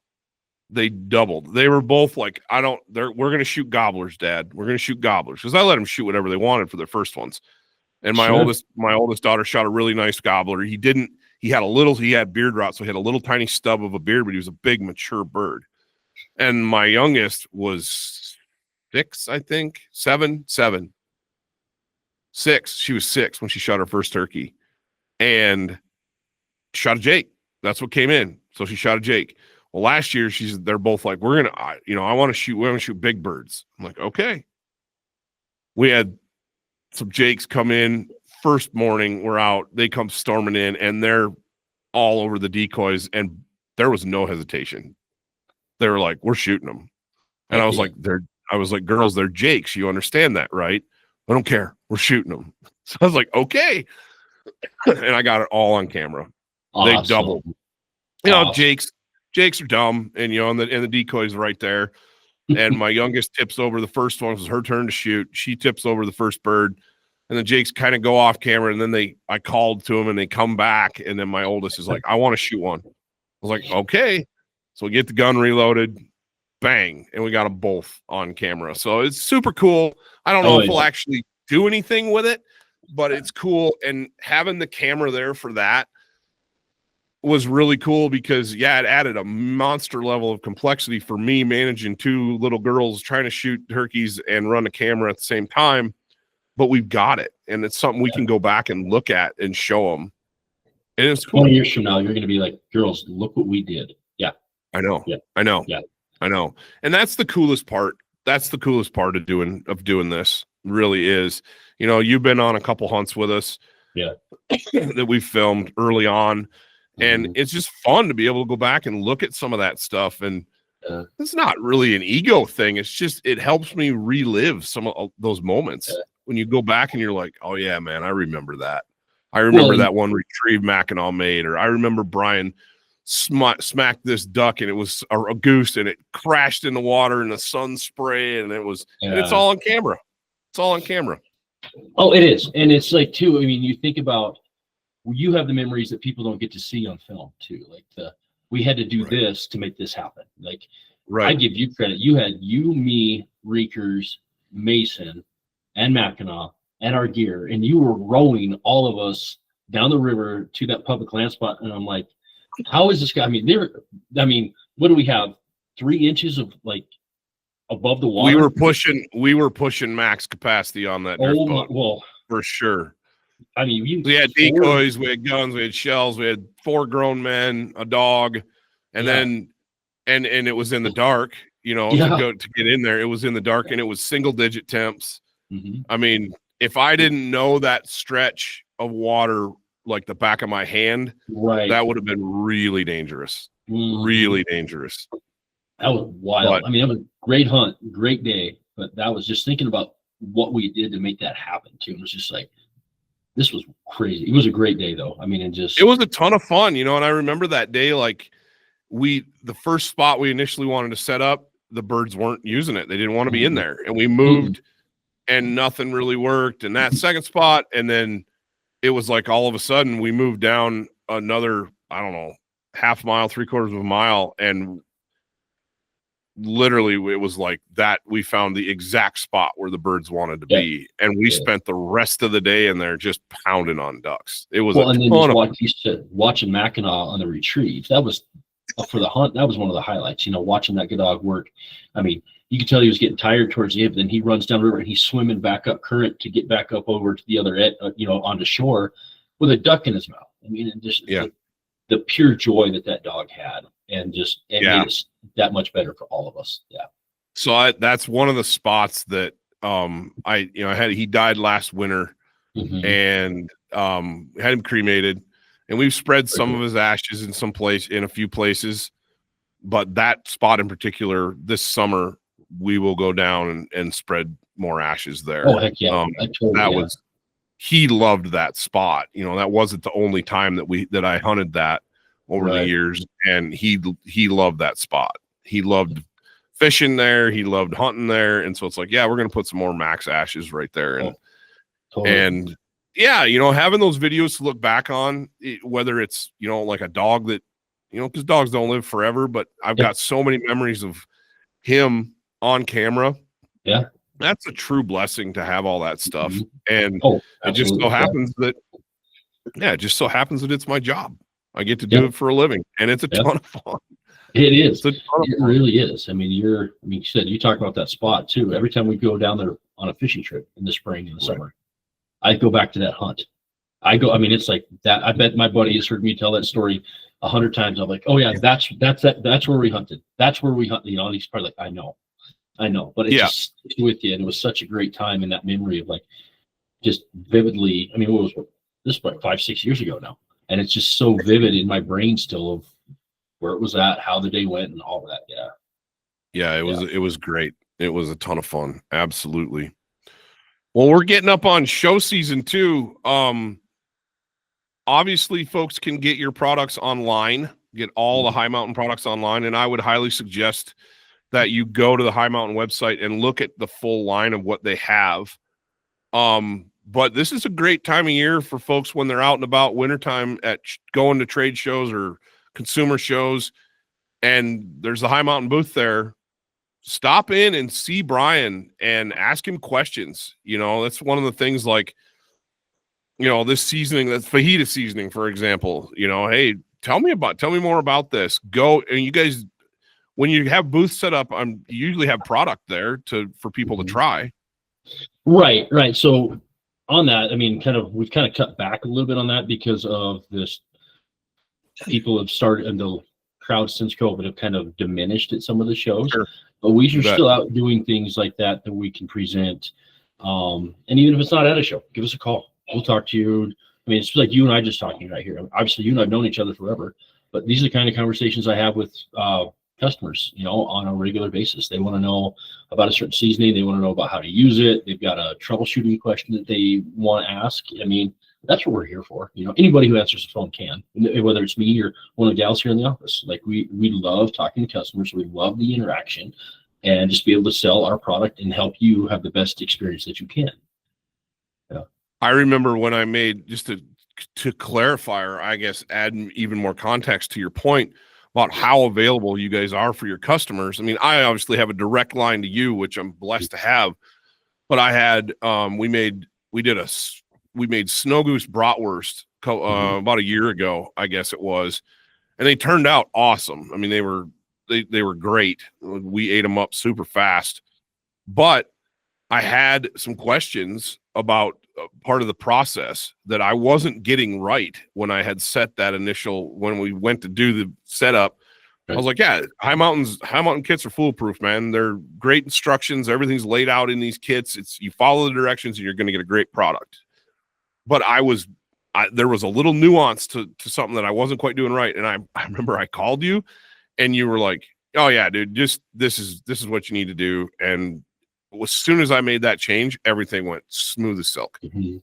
[SPEAKER 2] They were both like, we're going to shoot gobblers, Dad. We're going to shoot gobblers. Because I let them shoot whatever they wanted for their first ones. And my oldest daughter shot a really nice gobbler. He had beard rot, so he had a little tiny stub of a beard, but he was a big, mature bird. And my youngest was 6, I think. 7. 6. She was 6 when she shot her first turkey. And shot a Jake. That's what came in. So she shot a Jake. Well, last year they're both like, I want to shoot big birds. I'm like, okay. We had some Jakes come in first morning. We're out. They come storming in, and they're all over the decoys, and there was no hesitation. They were like, we're shooting them. And I was like, girls, they're Jakes. You understand that, right? I don't care. We're shooting them. So I was like, okay. And I got it all on camera. Awesome. They doubled. Jakes are dumb, and and the decoy's right there. And my youngest tips over the first one. It was her turn to shoot. She tips over the first bird, and the Jakes kind of go off camera. And then I called to them, and they come back. And then my oldest is like, I want to shoot one. I was like, okay. So we get the gun reloaded, bang, and we got them both on camera. So it's super cool. I don't know if we'll actually do anything with it, but it's cool. And having the camera there for that was really cool because, it added a monster level of complexity for me managing 2 little girls trying to shoot turkeys and run a camera at the same time. But we've got it, and it's something we can go back and look at and show them. And it's cool.
[SPEAKER 3] 20 years from now, you're going to be like, girls, look what we did. Yeah.
[SPEAKER 2] I know.
[SPEAKER 3] Yeah.
[SPEAKER 2] I know.
[SPEAKER 3] Yeah.
[SPEAKER 2] I know. And that's the coolest part. That's the coolest part of doing this. Really is. You've been on a couple hunts with us.
[SPEAKER 3] Yeah.
[SPEAKER 2] That we filmed early on. And it's just fun to be able to go back and look at some of that stuff. And it's not really an ego thing. It's just, it helps me relive some of those moments when you go back and you're like, oh yeah, man, I remember that. I remember that one retrieve Mackinac made, or I remember Brian smacked this duck and it was a goose and it crashed in the water and the sun spray and and it's all on camera. It's all on camera.
[SPEAKER 3] Oh, it is. And it's like, too, I mean, you think about, you have the memories that people don't get to see on film too. Like we had to do this to make this happen. Like, I give you credit. You had me, Reekers, Mason, and Mackinac, and our gear, and you were rowing all of us down the river to that public land spot. And I'm like, how is this guy? I mean, what do we have? 3 inches of like above the water. We were pushing max capacity on that drift boat. Well, for sure.
[SPEAKER 2] I mean, we had decoys, we had guns, we had shells, we had 4 grown men, a dog, and then and it was in the dark, to get in there. It was in the dark, and it was single-digit temps. I mean, if I didn't know that stretch of water like the back of my hand, that would have been really dangerous. Really dangerous.
[SPEAKER 3] That was wild. But, I mean, that was a great hunt, great day. But that was just thinking about what we did to make that happen too. It was just like, this was crazy. It was a great day though. I mean, it
[SPEAKER 2] was a ton of fun, you know, and I remember that day, like the first spot we initially wanted to set up, the birds weren't using it. They didn't want to be in there, and we moved and nothing really worked. And that second spot, and then it was like all of a sudden we moved down another, I don't know, half mile, 3/4 of a mile, and literally it was like that we found the exact spot where the birds wanted to be, and we spent the rest of the day in there just pounding on ducks. It was
[SPEAKER 3] and then watching Mackinac on the retrieve. That was for the hunt. That was one of the highlights, you know, watching that good dog work. I mean, you could tell he was getting tired towards the end, but then he runs down the river and he's swimming back up current to get back up over to the other end, you know, onto shore with a duck in his mouth. I mean, and just the pure joy that dog had, and just made it that much better for all of us. Yeah.
[SPEAKER 2] So that's one of the spots that he died last winter, and had him cremated, and we've spread some of his ashes in a few places, but that spot in particular this summer we will go down and spread more ashes there.
[SPEAKER 3] Oh heck yeah.
[SPEAKER 2] He loved that spot. You know, that wasn't the only time that I hunted that over the years, and he loved that spot. He loved fishing there. He loved hunting there. And so it's like, yeah, we're going to put some more max ashes right there. And yeah, you know, having those videos to look back on, whether it's, you know, like a dog that, you know, because dogs don't live forever, but I've got so many memories of him on camera.
[SPEAKER 3] Yeah.
[SPEAKER 2] That's a true blessing to have all that stuff. And it just so happens that, it's my job. I get to do it for a living, and it's a ton of fun.
[SPEAKER 3] It is. It really is. I mean, you said, you talk about that spot too. Every time we go down there on a fishing trip in the spring and the summer, I go back to that hunt. It's like that. I bet my buddy has heard me tell that story 100 times. I'm like, oh yeah, that's where we hunted. That's where we hunted. You know, and he's probably like, I know, but it just sticks with you. And it was such a great time in that memory of like, just vividly. I mean, this was like 5-6 years ago now. And it's just so vivid in my brain still of where it was at, how the day went, and all of that. Yeah.
[SPEAKER 2] Yeah, it was great. It was a ton of fun. Absolutely. Well, we're getting up on show season 2. Obviously, folks can get your products online, get all the High Mountain products online, and I would highly suggest that you go to the High Mountain website and look at the full line of what they have. But this is a great time of year for folks when they're out and about, wintertime, at going to trade shows or consumer shows, and there's the High Mountain booth there. Stop in and see Brian and ask him questions. You know, that's one of the things, like, you know, this seasoning, that's fajita seasoning, for example, you know, hey, tell me more about this. Go, and you guys, when you have booths set up, you usually have product there for people to try.
[SPEAKER 3] Right. So on that, I mean, we've kind of cut back a little bit on that because of this. People have started, and the crowds since COVID have kind of diminished at some of the shows. Sure. But we are still out doing things like that we can present. And even if it's not at a show, give us a call. We'll talk to you. I mean, it's like you and I just talking right here. Obviously, you and I have known each other forever, but these are the kind of conversations I have with customers, you know, on a regular basis. They want to know about a certain seasoning. They want to know about how to use it. They've got a troubleshooting question that they want to ask. I mean, that's what we're here for. You know, anybody who answers the phone can, whether it's me or one of the gals here in the office. Like, we love talking to customers. We love the interaction, and just be able to sell our product and help you have the best experience that you can. Yeah. I
[SPEAKER 2] remember when I made, just to clarify, or I guess add even more context to your point about how available you guys are for your customers. I mean, I obviously have a direct line to you, which I'm blessed to have, but I had, we made snow goose bratwurst about a year ago, I guess it was, and they turned out awesome. I mean, they were great. We ate them up super fast, but I had some questions about part of the process that I wasn't getting right when I had set that when we went to do the setup. I was like, yeah, High Mountain kits are foolproof, man. They're great instructions. Everything's laid out in these kits. You follow the directions and you're going to get a great product. But there was a little nuance to something that I wasn't quite doing right. And I remember I called you and you were like, oh yeah, dude, this is what you need to do. And as soon as I made that change, everything went smooth as silk.
[SPEAKER 3] Mm-hmm.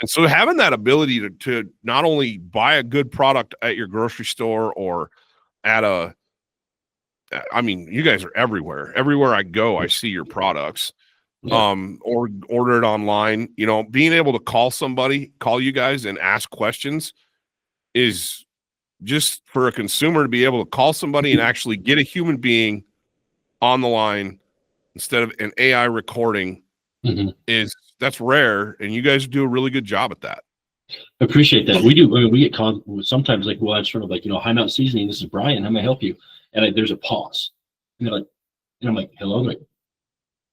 [SPEAKER 2] And so having that ability to not only buy a good product at your grocery store or at I mean, you guys are everywhere. Everywhere I go, I see your products.
[SPEAKER 3] Yeah.
[SPEAKER 2] Or order it online. You know, being able to call you guys and ask questions is just for a consumer to be able to call somebody and actually get a human being on the line instead of an AI recording that's rare. And you guys do a really good job at that.
[SPEAKER 3] I appreciate that. We do. I mean, we get sometimes like, well, it's sort of like, Hi Mountain Seasoning. This is Brian. How may I help you? And there's a pause. And they're like, and I'm like, hello. They're like,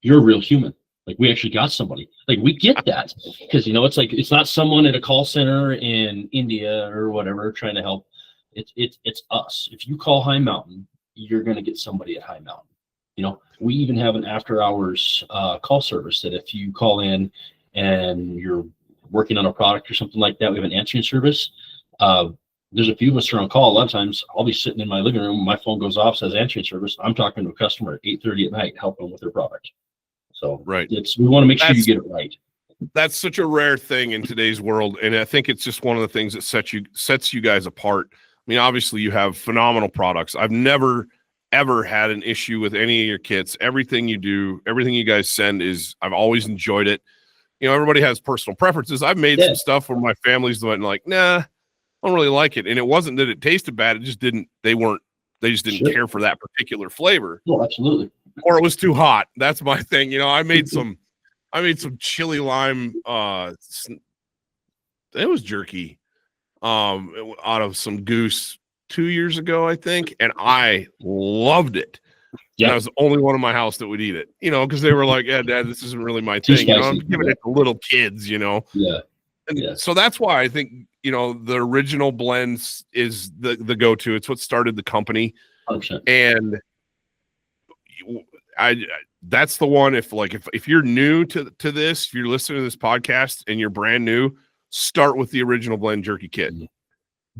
[SPEAKER 3] you're a real human. Like, we actually got somebody. Like, we get that because it's like it's not someone at a call center in India or whatever trying to help. It's us. If you call High Mountain, you're going to get somebody at High Mountain. We even have an after hours call service that if you call in and you're working on a product or something like that, we have an answering service. There's a few of us who are on call. A lot of times I'll be sitting in my living room, my phone goes off, says answering service. I'm talking to a customer at 8:30 at night, helping them with their product. So
[SPEAKER 2] right.
[SPEAKER 3] We want to make sure you get it right.
[SPEAKER 2] That's such a rare thing in today's world. And I think it's just one of the things that sets you guys apart. I mean, obviously you have phenomenal products. I've never, ever had an issue with any of your kits. Everything you do, everything you guys send I've always enjoyed it. Everybody has personal preferences. I've made some stuff where my family's like, nah, I don't really like it. And it wasn't that it tasted bad. It just didn't, they just didn't care for that particular flavor.
[SPEAKER 3] Oh, absolutely.
[SPEAKER 2] Or it was too hot. That's my thing. I made some chili lime, it was jerky, out of some Goose 2 years ago, I think. And I loved it. Yeah. And I was the only one in my house that would eat it, because they were like, yeah, Dad, this isn't really my thing. I'm giving it to little kids, Yeah. And so that's why I think, the original blends is the go-to. It's what started the company.
[SPEAKER 3] 100%.
[SPEAKER 2] And that's the one. If you're new to this, if you're listening to this podcast and you're brand new, start with the original blend jerky kit. Mm-hmm.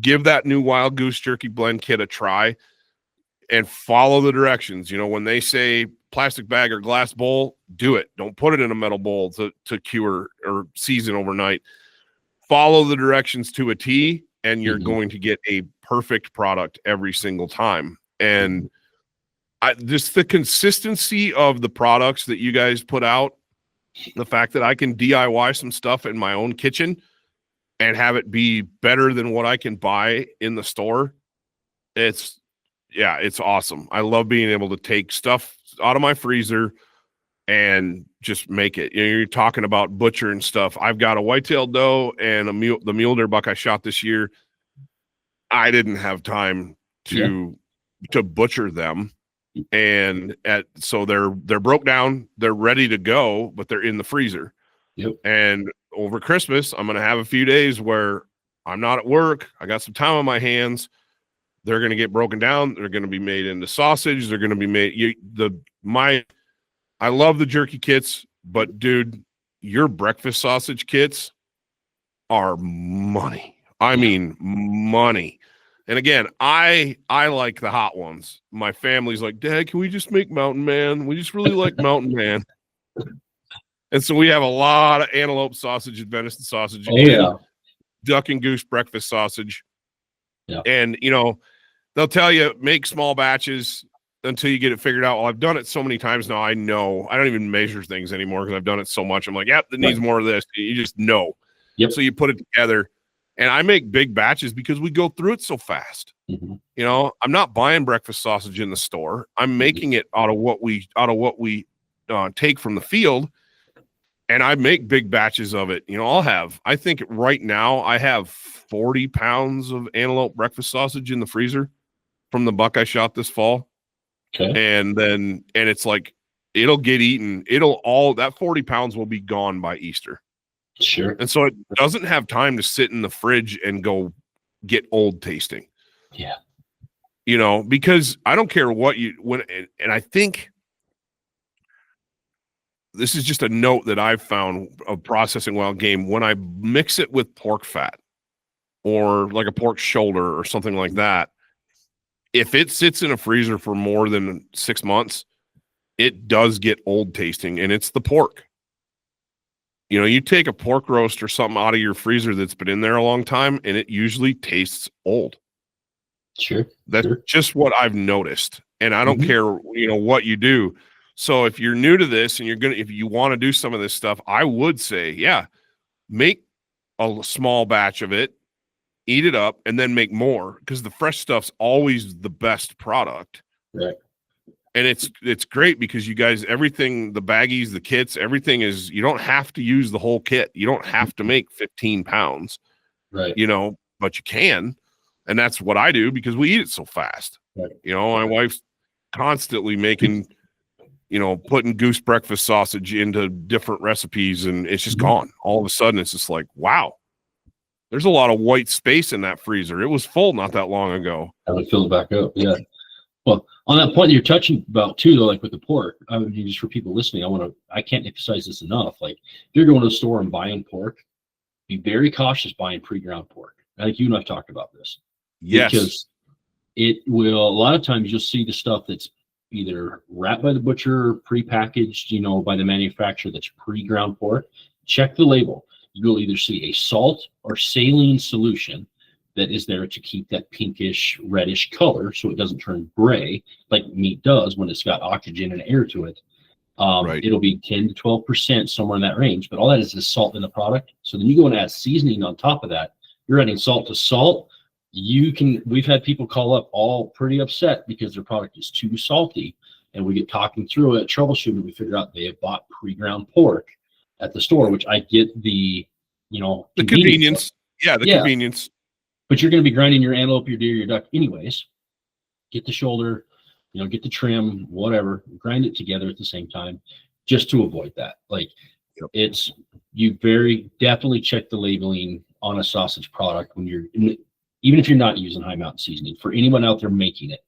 [SPEAKER 2] Give that new Wild Goose Jerky blend kit a try and follow the directions. When they say plastic bag or glass bowl, do it. Don't put it in a metal bowl to cure or season overnight. Follow the directions to a T, and you're going to get a perfect product every single time. And just the consistency of the products that you guys put out, the fact that I can DIY some stuff in my own kitchen and have it be better than what I can buy in the store. It's awesome. I love being able to take stuff out of my freezer and just make it. You're talking about butchering stuff. I've got a whitetail doe and the mule deer buck I shot this year. I didn't have time to butcher them. And so they're broke down, they're ready to go, but they're in the freezer.
[SPEAKER 3] Yep.
[SPEAKER 2] And over Christmas, I'm going to have a few days where I'm not at work. I got some time on my hands. They're going to get broken down. They're going to be made into sausage. They're going to be made. I love the jerky kits, but dude, your breakfast sausage kits are money. I mean, money. And again, I like the hot ones. My family's like, Dad, can we just make Mountain Man? We just really like Mountain Man. And so we have a lot of antelope sausage and venison sausage.
[SPEAKER 3] Oh,
[SPEAKER 2] duck and goose breakfast sausage.
[SPEAKER 3] Yeah.
[SPEAKER 2] And, they'll tell you, make small batches until you get it figured out. Well, I've done it so many times now. I know. I don't even measure things anymore because I've done it so much. I'm like, yep, it needs more of this. You just know.
[SPEAKER 3] Yep.
[SPEAKER 2] So you put it together. And I make big batches because we go through it so fast.
[SPEAKER 3] Mm-hmm.
[SPEAKER 2] I'm not buying breakfast sausage in the store. I'm making it out of what we take from the field. And I make big batches of it. I think right now I have 40 pounds of antelope breakfast sausage in the freezer from the buck I shot this fall.
[SPEAKER 3] Okay.
[SPEAKER 2] And it's like, it'll get eaten. That 40 pounds will be gone by Easter.
[SPEAKER 3] Sure.
[SPEAKER 2] And so it doesn't have time to sit in the fridge and go get old tasting.
[SPEAKER 3] Yeah.
[SPEAKER 2] Because I don't care what and I think this is just a note that I've found of processing wild game. When I mix it with pork fat or like a pork shoulder or something like that, if it sits in a freezer for more than 6 months, it does get old tasting, and it's the pork. You know, you take a pork roast or something out of your freezer that's been in there a long time, and it usually tastes old.
[SPEAKER 3] Sure.
[SPEAKER 2] That's just what I've noticed. And I don't care, you know, what you do. So if you're new to this and if you want to do some of this stuff, I would say, yeah, make a small batch of it, eat it up, and then make more, because the fresh stuff's always the best product.
[SPEAKER 3] Right.
[SPEAKER 2] And it's great because you guys, everything, the baggies, the kits, everything is, you don't have to use the whole kit. You don't have to make 15 pounds,
[SPEAKER 3] right?
[SPEAKER 2] You know, but you can. And that's what I do because we eat it so fast.
[SPEAKER 3] Right.
[SPEAKER 2] You know, my wife's constantly making, you know, putting goose breakfast sausage into different recipes, and it's just gone. All of a sudden, it's just like, wow, there's a lot of white space in that freezer. It was full not that long ago.
[SPEAKER 3] I would fill it back up. Yeah. Well, on that point that you're touching about too, though, like with the pork, I mean, just for people listening, I can't emphasize this enough. Like, if you're going to the store and buying pork, be very cautious buying pre-ground pork. I think you and I've talked about this.
[SPEAKER 2] Yes.
[SPEAKER 3] Because it will, a lot of times you'll see the stuff that's either wrapped by the butcher, pre-packaged, you know, by the manufacturer, that's pre-ground pork. Check the label. You'll either see a salt or saline solution that is there to keep that pinkish, reddish color so it doesn't turn gray like meat does when it's got oxygen and air to it.
[SPEAKER 2] Right.
[SPEAKER 3] It'll be 10 to 12%, somewhere in that range, but all that is salt in the product. So then you go and add seasoning on top of that. You're adding salt to salt. We've had people call up all pretty upset because their product is too salty, and we get talking through it, troubleshooting, we figure out they have bought pre-ground pork at the store, which I get the, you know,
[SPEAKER 2] the convenience. Yeah, the convenience.
[SPEAKER 3] But you're going to be grinding your antelope, your deer, your duck anyways. Get the shoulder, you know, get the trim, whatever, grind it together at the same time, just to avoid that. Like, you very definitely check the labeling on a sausage product when you're, even if you're not using high mountain seasoning. For anyone out there making it,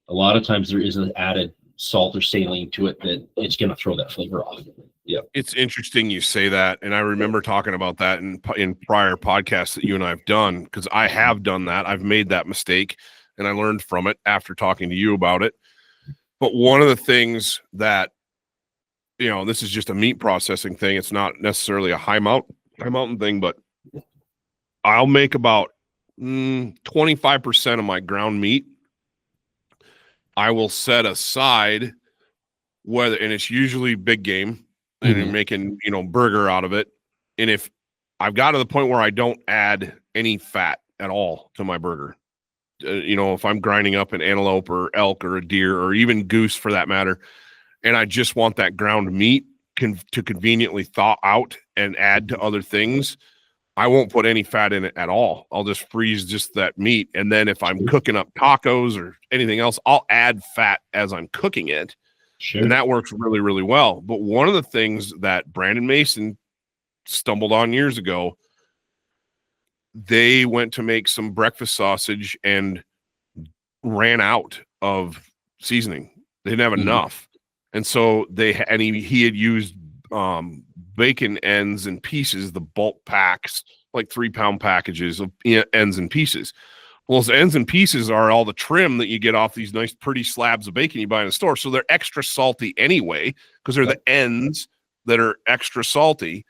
[SPEAKER 3] a lot of times there is an added salt or saline to it that it's going to throw that flavor off. Yeah.
[SPEAKER 2] It's interesting you say that. And I remember talking about that in prior podcasts that you and I have done, because I have done that. I've made that mistake and I learned from it after talking to you about it. But one of the things that, you know, this is just a meat processing thing. It's not necessarily a high mountain thing, but I'll make about 25% of my ground meat. I will set aside and it's usually big game, and you're making, you know, burger out of it. And if I've got to the point where I don't add any fat at all to my burger, you know, if I'm grinding up an antelope or elk or a deer or even goose for that matter, and I just want that ground meat to conveniently thaw out and add to other things, I won't put any fat in it at all. I'll just freeze just that meat. And then if I'm cooking up tacos or anything else, I'll add fat as I'm cooking it.
[SPEAKER 3] Sure.
[SPEAKER 2] And that works really, really well. But one of the things that Brandon Mason stumbled on years ago, they went to make some breakfast sausage and ran out of seasoning. They didn't have enough. And so he had used bacon ends and pieces, the bulk packs, like 3-pound packages of ends and pieces. Well, those ends and pieces are all the trim that you get off these nice, pretty slabs of bacon you buy in the store. So they're extra salty anyway, because they're the ends that are extra salty.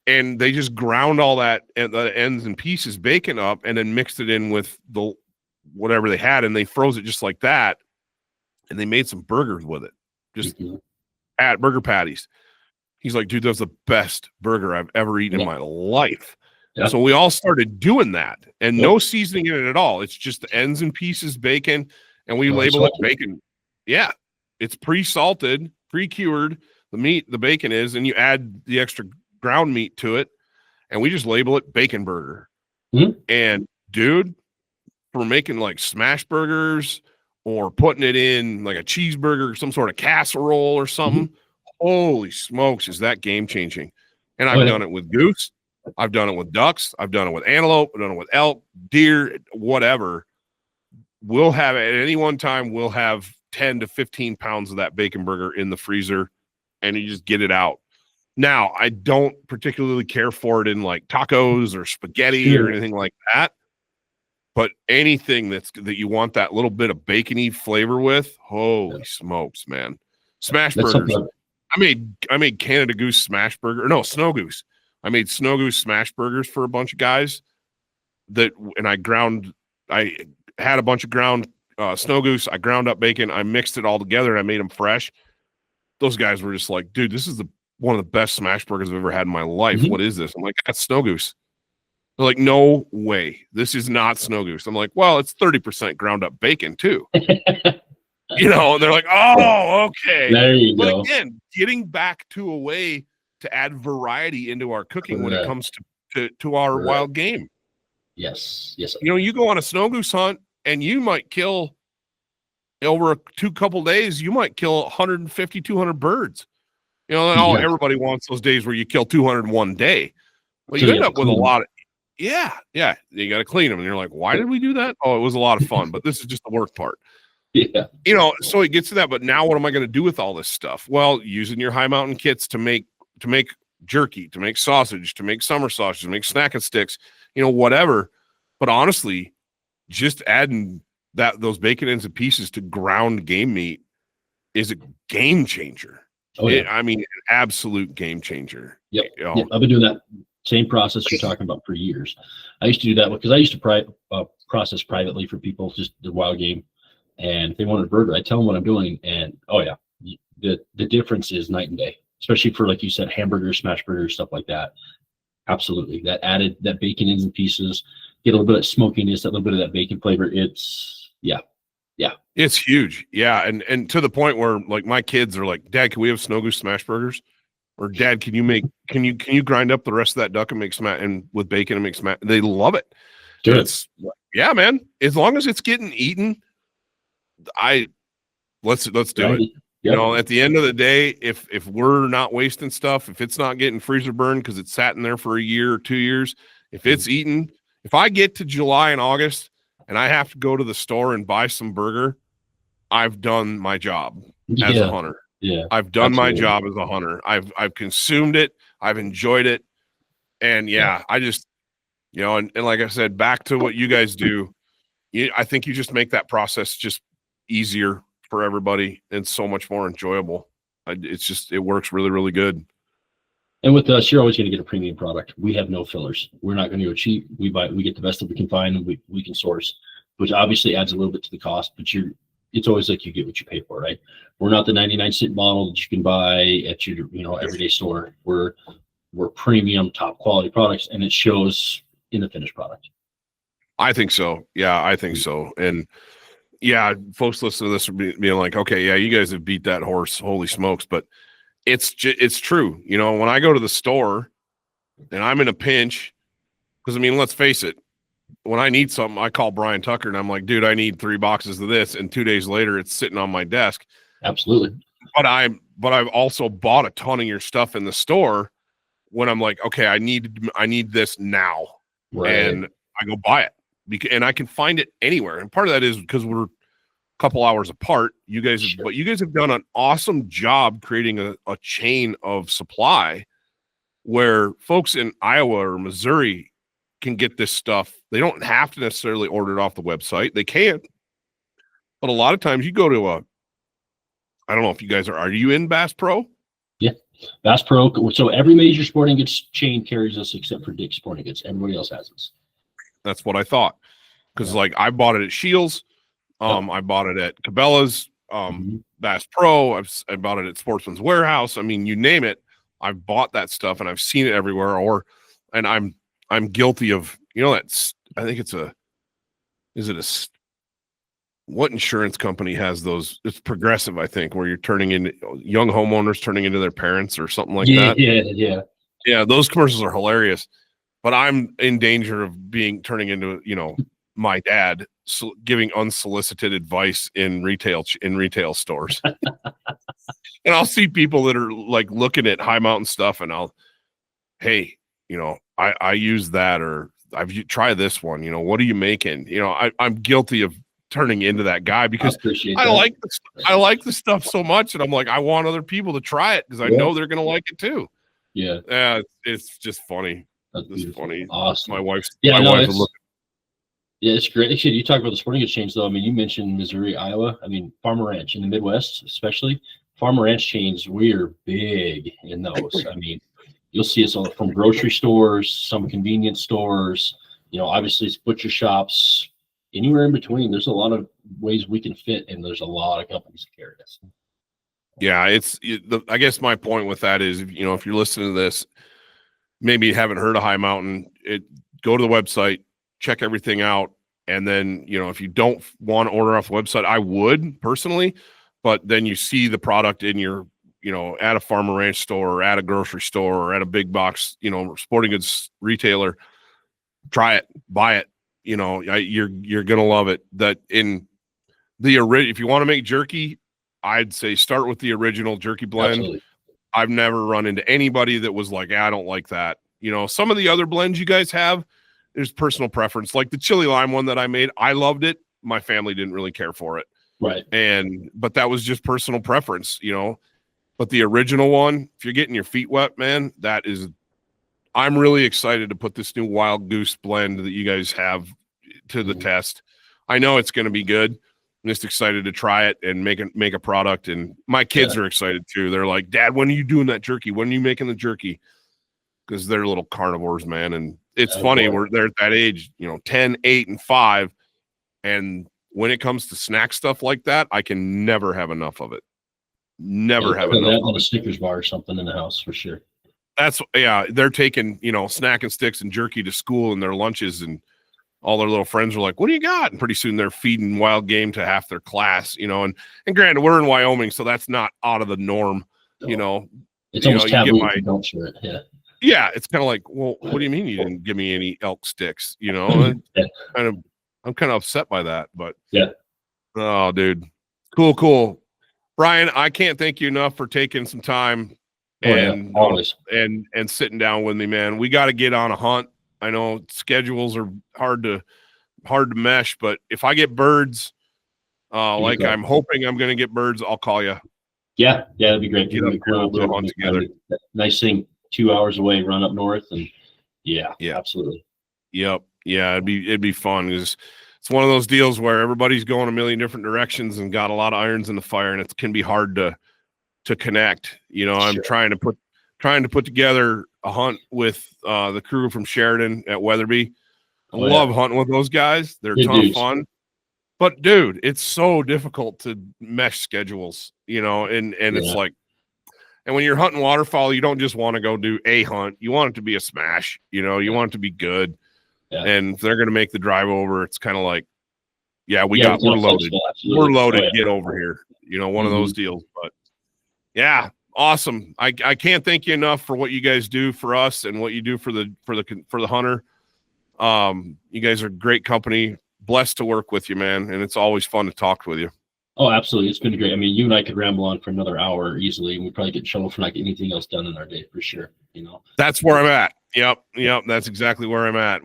[SPEAKER 2] And they just ground all that, the ends and pieces bacon up, and then mixed it in with the whatever they had, and they froze it just like that. And they made some burgers with it, just at burger patties. He's like, dude, that's the best burger I've ever eaten in my life. Yeah. So we all started doing that, and no seasoning in it at all. It's just the ends and pieces bacon, and we label it bacon. Yeah, it's pre-salted, pre-cured. The bacon is, and you add the extra ground meat to it, and we just label it bacon burger. And dude, for making like smash burgers or putting it in like a cheeseburger, some sort of casserole or something, holy smokes, is that game changing. And I've done it with goose, I've done it with ducks, I've done it with antelope, I've done it with elk, deer, whatever. We'll have at any one time, we'll have 10 to 15 pounds of that bacon burger in the freezer, and you just get it out. Now, I don't particularly care for it in like tacos or spaghetti or anything like that. But anything that you want that little bit of bacony flavor with, holy smokes, man! Smash burgers. I made Canada Goose smash burger. No, Snow Goose. I made Snow Goose smash burgers for a bunch of guys. And I had a bunch of ground Snow Goose. I ground up bacon. I mixed it all together and I made them fresh. Those guys were just like, dude, this is one of the best smash burgers I've ever had in my life. Mm-hmm. What is this? I'm like, that's Snow Goose. They're like, no way. This is not Snow Goose. I'm like, well, it's 30% ground up bacon too. And they're like, oh, okay.
[SPEAKER 3] There you go.
[SPEAKER 2] But again, getting back to a way to add variety into our cooking when it comes to our wild game.
[SPEAKER 3] Yes.
[SPEAKER 2] You go on a Snow Goose hunt and you might kill over couple days, you might kill 150, 200 birds. Everybody wants those days where you kill 200 in one day. Well, you end up with a lot of, yeah. You got to clean them. And you're like, why did we do that? Oh, it was a lot of fun, but this is just the work part.
[SPEAKER 3] Yeah.
[SPEAKER 2] So it gets to that, but now what am I going to do with all this stuff? Well, using your high mountain kits to make jerky, to make sausage, to make summer sausage, to make snack and sticks, whatever. But honestly, just adding those bacon ends and pieces to ground game meat is a game changer.
[SPEAKER 3] Oh, yeah.
[SPEAKER 2] An absolute game changer.
[SPEAKER 3] Yep. I've been doing that same process you're talking about for years. I used to do that because I used to process privately for people, just the wild game. And if they wanted a burger, I tell them what I'm doing. And the difference is night and day, especially for, like you said, hamburgers, smash burgers, stuff like that. Absolutely. That bacon ends and pieces, get a little bit of smokiness, a little bit of that bacon flavor.
[SPEAKER 2] It's huge. Yeah. And to the point where like my kids are like, Dad, can we have Snow Goose smash burgers? Or Dad, can you grind up the rest of that duck and make smash and with bacon and make smash? They love it.
[SPEAKER 3] Good.
[SPEAKER 2] Yeah, man. As long as it's getting eaten, let's do it. Yep. At the end of the day, if we're not wasting stuff, if it's not getting freezer burned because it's sat in there for a year or 2 years, if it's eaten, if I get to July and August and I have to go to the store and buy some burger, I've done my job as a hunter.
[SPEAKER 3] Yeah,
[SPEAKER 2] I've done my job as a hunter. I've consumed it. I've enjoyed it. And I just, and like I said, back to what you guys do, I think you just make that process just easier for everybody and so much more enjoyable. It works really, really good.
[SPEAKER 3] And with us, you're always going to get a premium product. We have no fillers. We're not going to go cheap. We get the best that we can find and we can source, which obviously adds a little bit to the cost, but it's always like you get what you pay for, right? We're not the 99-cent bottle that you can buy at your everyday store. We're premium, top quality products, and it shows in the finished product. I
[SPEAKER 2] think so. Yeah, I think so. And folks listening to this are being like, okay, yeah, you guys have beat that horse. Holy smokes. But it's true. When I go to the store and I'm in a pinch, because let's face it, when I need something, I call Brian Tucker and I'm like, dude, I need 3 boxes of this. And 2 days later, it's sitting on my desk.
[SPEAKER 3] Absolutely.
[SPEAKER 2] But I've also bought a ton of your stuff in the store when I'm like, okay, I need this now.
[SPEAKER 3] Right.
[SPEAKER 2] And I go buy it. And I can find it anywhere. And part of that is because we're a couple hours apart. You guys have done an awesome job creating a chain of supply where folks in Iowa or Missouri can get this stuff. They don't have to necessarily order it off the website. They can. But a lot of times you go to I don't know if you guys are you in Bass Pro?
[SPEAKER 3] Yeah. Bass Pro. So every major sporting goods chain carries us except for Dick's Sporting Goods. Everybody else has us.
[SPEAKER 2] That's what I thought. Because I bought it at Shields. I bought it at Cabela's, Bass Pro. I bought it at Sportsman's Warehouse. You name it. I've bought that stuff and I've seen it everywhere. And I'm guilty of, that's, I think what insurance company has those? It's Progressive, I think, where you're turning into young homeowners turning into their parents or something like that. Yeah. Those commercials are hilarious. But I'm in danger of turning into, my dad giving unsolicited advice in retail stores. And I'll see people that are like looking at high mountain stuff and hey, I use that, or try this one, what are you making? I'm guilty of turning into that guy because I like the stuff so much. And I'm like, I want other people to try it because I know they're going to like it too.
[SPEAKER 3] Yeah.
[SPEAKER 2] It's just funny.
[SPEAKER 3] That's
[SPEAKER 2] funny.
[SPEAKER 3] Awesome.
[SPEAKER 2] My wife's
[SPEAKER 3] Yeah, it's great. Actually, you talk about the sporting goods chains, though. I mean, you mentioned Missouri, Iowa. I mean, Farmer Ranch in the Midwest, especially. Farmer Ranch chains, we are big in those. I mean, you'll see us all from grocery stores, some convenience stores, obviously it's butcher shops, anywhere in between. There's a lot of ways we can fit, and there's a lot of companies that carry us.
[SPEAKER 2] Yeah, I guess my point with that is, if you're listening to this, maybe you haven't heard of High Mountain, go to the website, check everything out. And then, if you don't want to order off the website, I would personally, but then you see the product in your, at a Farmer Ranch store or at a grocery store or at a big box, sporting goods retailer, try it, buy it. You're going to love it. That in the if you want to make jerky, I'd say start with the original jerky blend.
[SPEAKER 3] Absolutely.
[SPEAKER 2] I've never run into anybody that was like, I don't like that. Some of the other blends you guys have, there's personal preference. Like the chili lime one that I made, I loved it. My family didn't really care for it.
[SPEAKER 3] Right.
[SPEAKER 2] But that was just personal preference, But the original one, if you're getting your feet wet, man, I'm really excited to put this new Wild Goose blend that you guys have to the test. I know it's going to be good. I'm just excited to try it and make a product. And my kids are excited too. They're like, Dad, when are you doing that jerky? When are you making the jerky? Because they're little carnivores, man. And it's funny. They're at that age, 10, 8, and 5. And when it comes to snack stuff like that, I can never have enough of it. Never have enough.
[SPEAKER 3] On a Snickers bar or something in the house for sure.
[SPEAKER 2] They're taking, snack and sticks and jerky to school and their lunches, and all their little friends are like, what do you got? And pretty soon they're feeding wild game to half their class, and granted, we're in Wyoming, so that's not out of the norm,
[SPEAKER 3] It's almost taboo if you don't share it. Yeah.
[SPEAKER 2] Yeah, it's kind of like, well, what do you mean you didn't give me any elk sticks? I'm kind of upset by that, but
[SPEAKER 3] yeah.
[SPEAKER 2] Oh, dude, cool. Brian, I can't thank you enough for taking some time
[SPEAKER 3] always
[SPEAKER 2] and sitting down with me, man. We got to get on a hunt. I know schedules are hard to mesh, but if I get birds, I'm hoping I'm going to get birds, I'll call you.
[SPEAKER 3] Yeah, that'd be great.
[SPEAKER 2] Get up here, we'll do a hunt together.
[SPEAKER 3] Nice thing. 2 hours away, run up north, and yeah, absolutely.
[SPEAKER 2] Yep. Yeah, it'd be fun. It's one of those deals where everybody's going a million different directions and got a lot of irons in the fire, and it can be hard to connect. I'm trying to put together a hunt with the crew from Sheridan at Weatherby. I love hunting with those guys. They're a ton of fun. But dude, it's so difficult to mesh schedules, and it's like, and when you're hunting waterfowl, you don't just want to go do a hunt. You want it to be a smash, you want it to be good. Yeah. And if they're going to make the drive over, it's kind of like, we're loaded. We're loaded. Get over here. One of those deals. But yeah, awesome. I can't thank you enough for what you guys do for us and what you do for the hunter. You guys are great company. Blessed to work with you, man. And it's always fun to talk with you.
[SPEAKER 3] Oh, absolutely. It's been great. I mean, you and I could ramble on for another hour easily, and we'd probably get in trouble for not getting anything else done in our day for sure.
[SPEAKER 2] That's where I'm at. Yep. That's exactly where I'm at.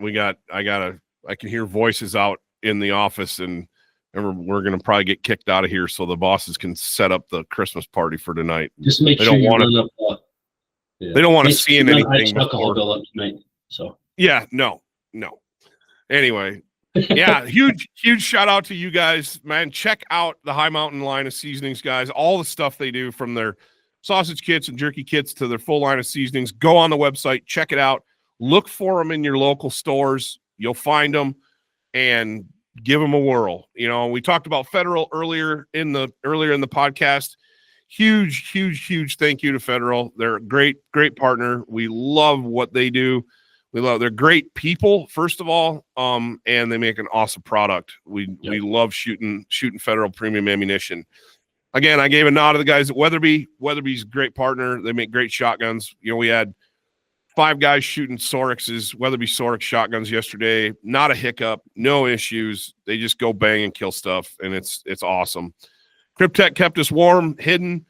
[SPEAKER 2] I can hear voices out in the office, and we're going to probably get kicked out of here so the bosses can set up the Christmas party for tonight.
[SPEAKER 3] Just make sure you run up.
[SPEAKER 2] They don't want to see anything.
[SPEAKER 3] Alcohol bill up tonight. So
[SPEAKER 2] no. Anyway. Yeah, huge shout out to you guys, man. Check out the High Mountain line of seasonings, guys. All the stuff they do, from their sausage kits and jerky kits to their full line of seasonings. Go on the website, check it out. Look for them in your local stores. You'll find them and give them a whirl. We talked about Federal earlier in the podcast. Huge thank you to Federal. They're a great partner. We love what they do. They're great people, first of all, and they make an awesome product. We love shooting Federal premium ammunition. Again, I gave a nod to the guys at Weatherby. Weatherby's a great partner. They make great shotguns. We had 5 guys shooting Sorex's Weatherby Sorex shotguns yesterday. Not a hiccup, no issues. They just go bang and kill stuff, and it's awesome. Kryptek kept us warm, hidden.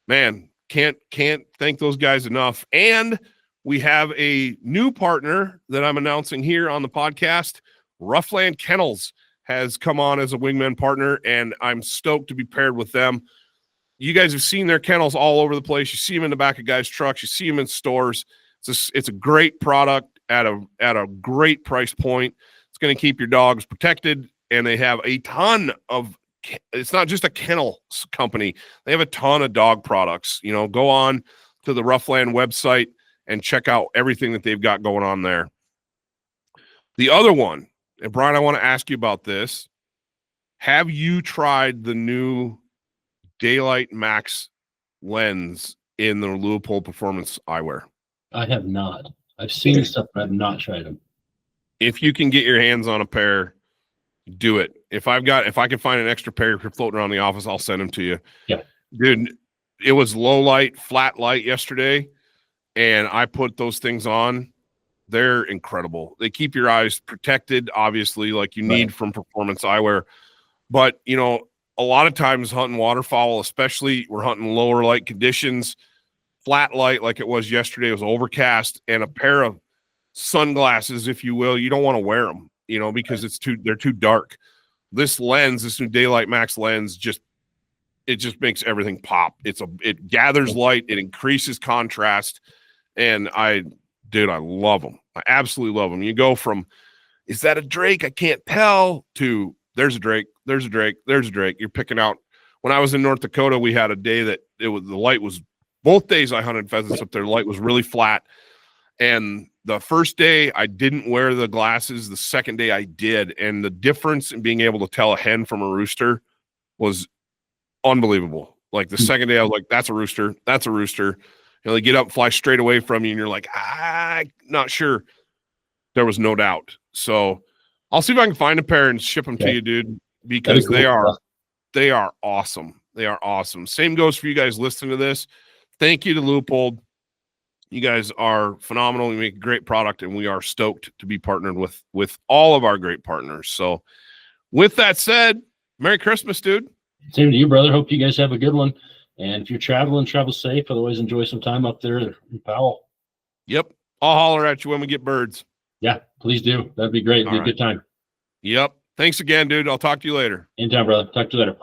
[SPEAKER 2] Man, can't thank those guys enough. And we have a new partner that I'm announcing here on the podcast. Roughland Kennels has come on as a Wingmen partner, and I'm stoked to be paired with them. You guys have seen their kennels all over the place. You see them in the back of guys' trucks. You see them in stores. It's a great product at a great price point. It's going to keep your dogs protected. And they have a ton of, it's not just a kennel company. They have a ton of dog products. You know, go on to the Roughland website and check out everything that they've got going on there. The other one, and Brian, I want to ask you about this. Have you tried the new Daylight Max lens in the Leupold Performance eyewear?
[SPEAKER 3] I have not. I've seen stuff, but I've not tried them.
[SPEAKER 2] If you can get your hands on a pair, do it. If I can find an extra pair floating around the office, I'll send them to you.
[SPEAKER 3] Yeah.
[SPEAKER 2] Dude, it was low light, flat light yesterday, and I put those things on. They're incredible. They keep your eyes protected, obviously, like you need from performance eyewear. But, you know, a lot of times hunting waterfowl, especially we're hunting lower light conditions, flat light like it was yesterday, it was overcast, and a pair of sunglasses, if you will, you don't want to wear them, you know, because they're too dark. This lens, this new Daylight Max lens, it just makes everything pop. It gathers light, it increases contrast, and I love them. I absolutely love them. You go from, is that a drake? I can't tell, to there's a drake, there's a drake, there's a drake. You're picking out. When I was in North Dakota, we had a day that the light was, both days I hunted pheasants up there, the light was really flat. And the first day I didn't wear the glasses. The second day I did. And the difference in being able to tell a hen from a rooster was unbelievable. Like the second day I was like, that's a rooster. That's a rooster. You know, they get up, fly straight away from you, and you're like, I'm not sure. There was no doubt. So I'll see if I can find a pair and ship them to you, dude, because they are awesome. They are awesome. Same goes for you guys listening to this. Thank you to Leupold. You guys are phenomenal. You make a great product, and we are stoked to be partnered with all of our great partners. So with that said, Merry Christmas, dude.
[SPEAKER 3] Same to you, brother. Hope you guys have a good one. And if you're traveling, travel safe. Otherwise, enjoy some time up there in Powell.
[SPEAKER 2] Yep. I'll holler at you when we get birds.
[SPEAKER 3] Yeah, please do. That'd be great. It'd be a good time.
[SPEAKER 2] Yep. Thanks again, dude. I'll talk to you later.
[SPEAKER 3] Anytime, brother. Talk to you later.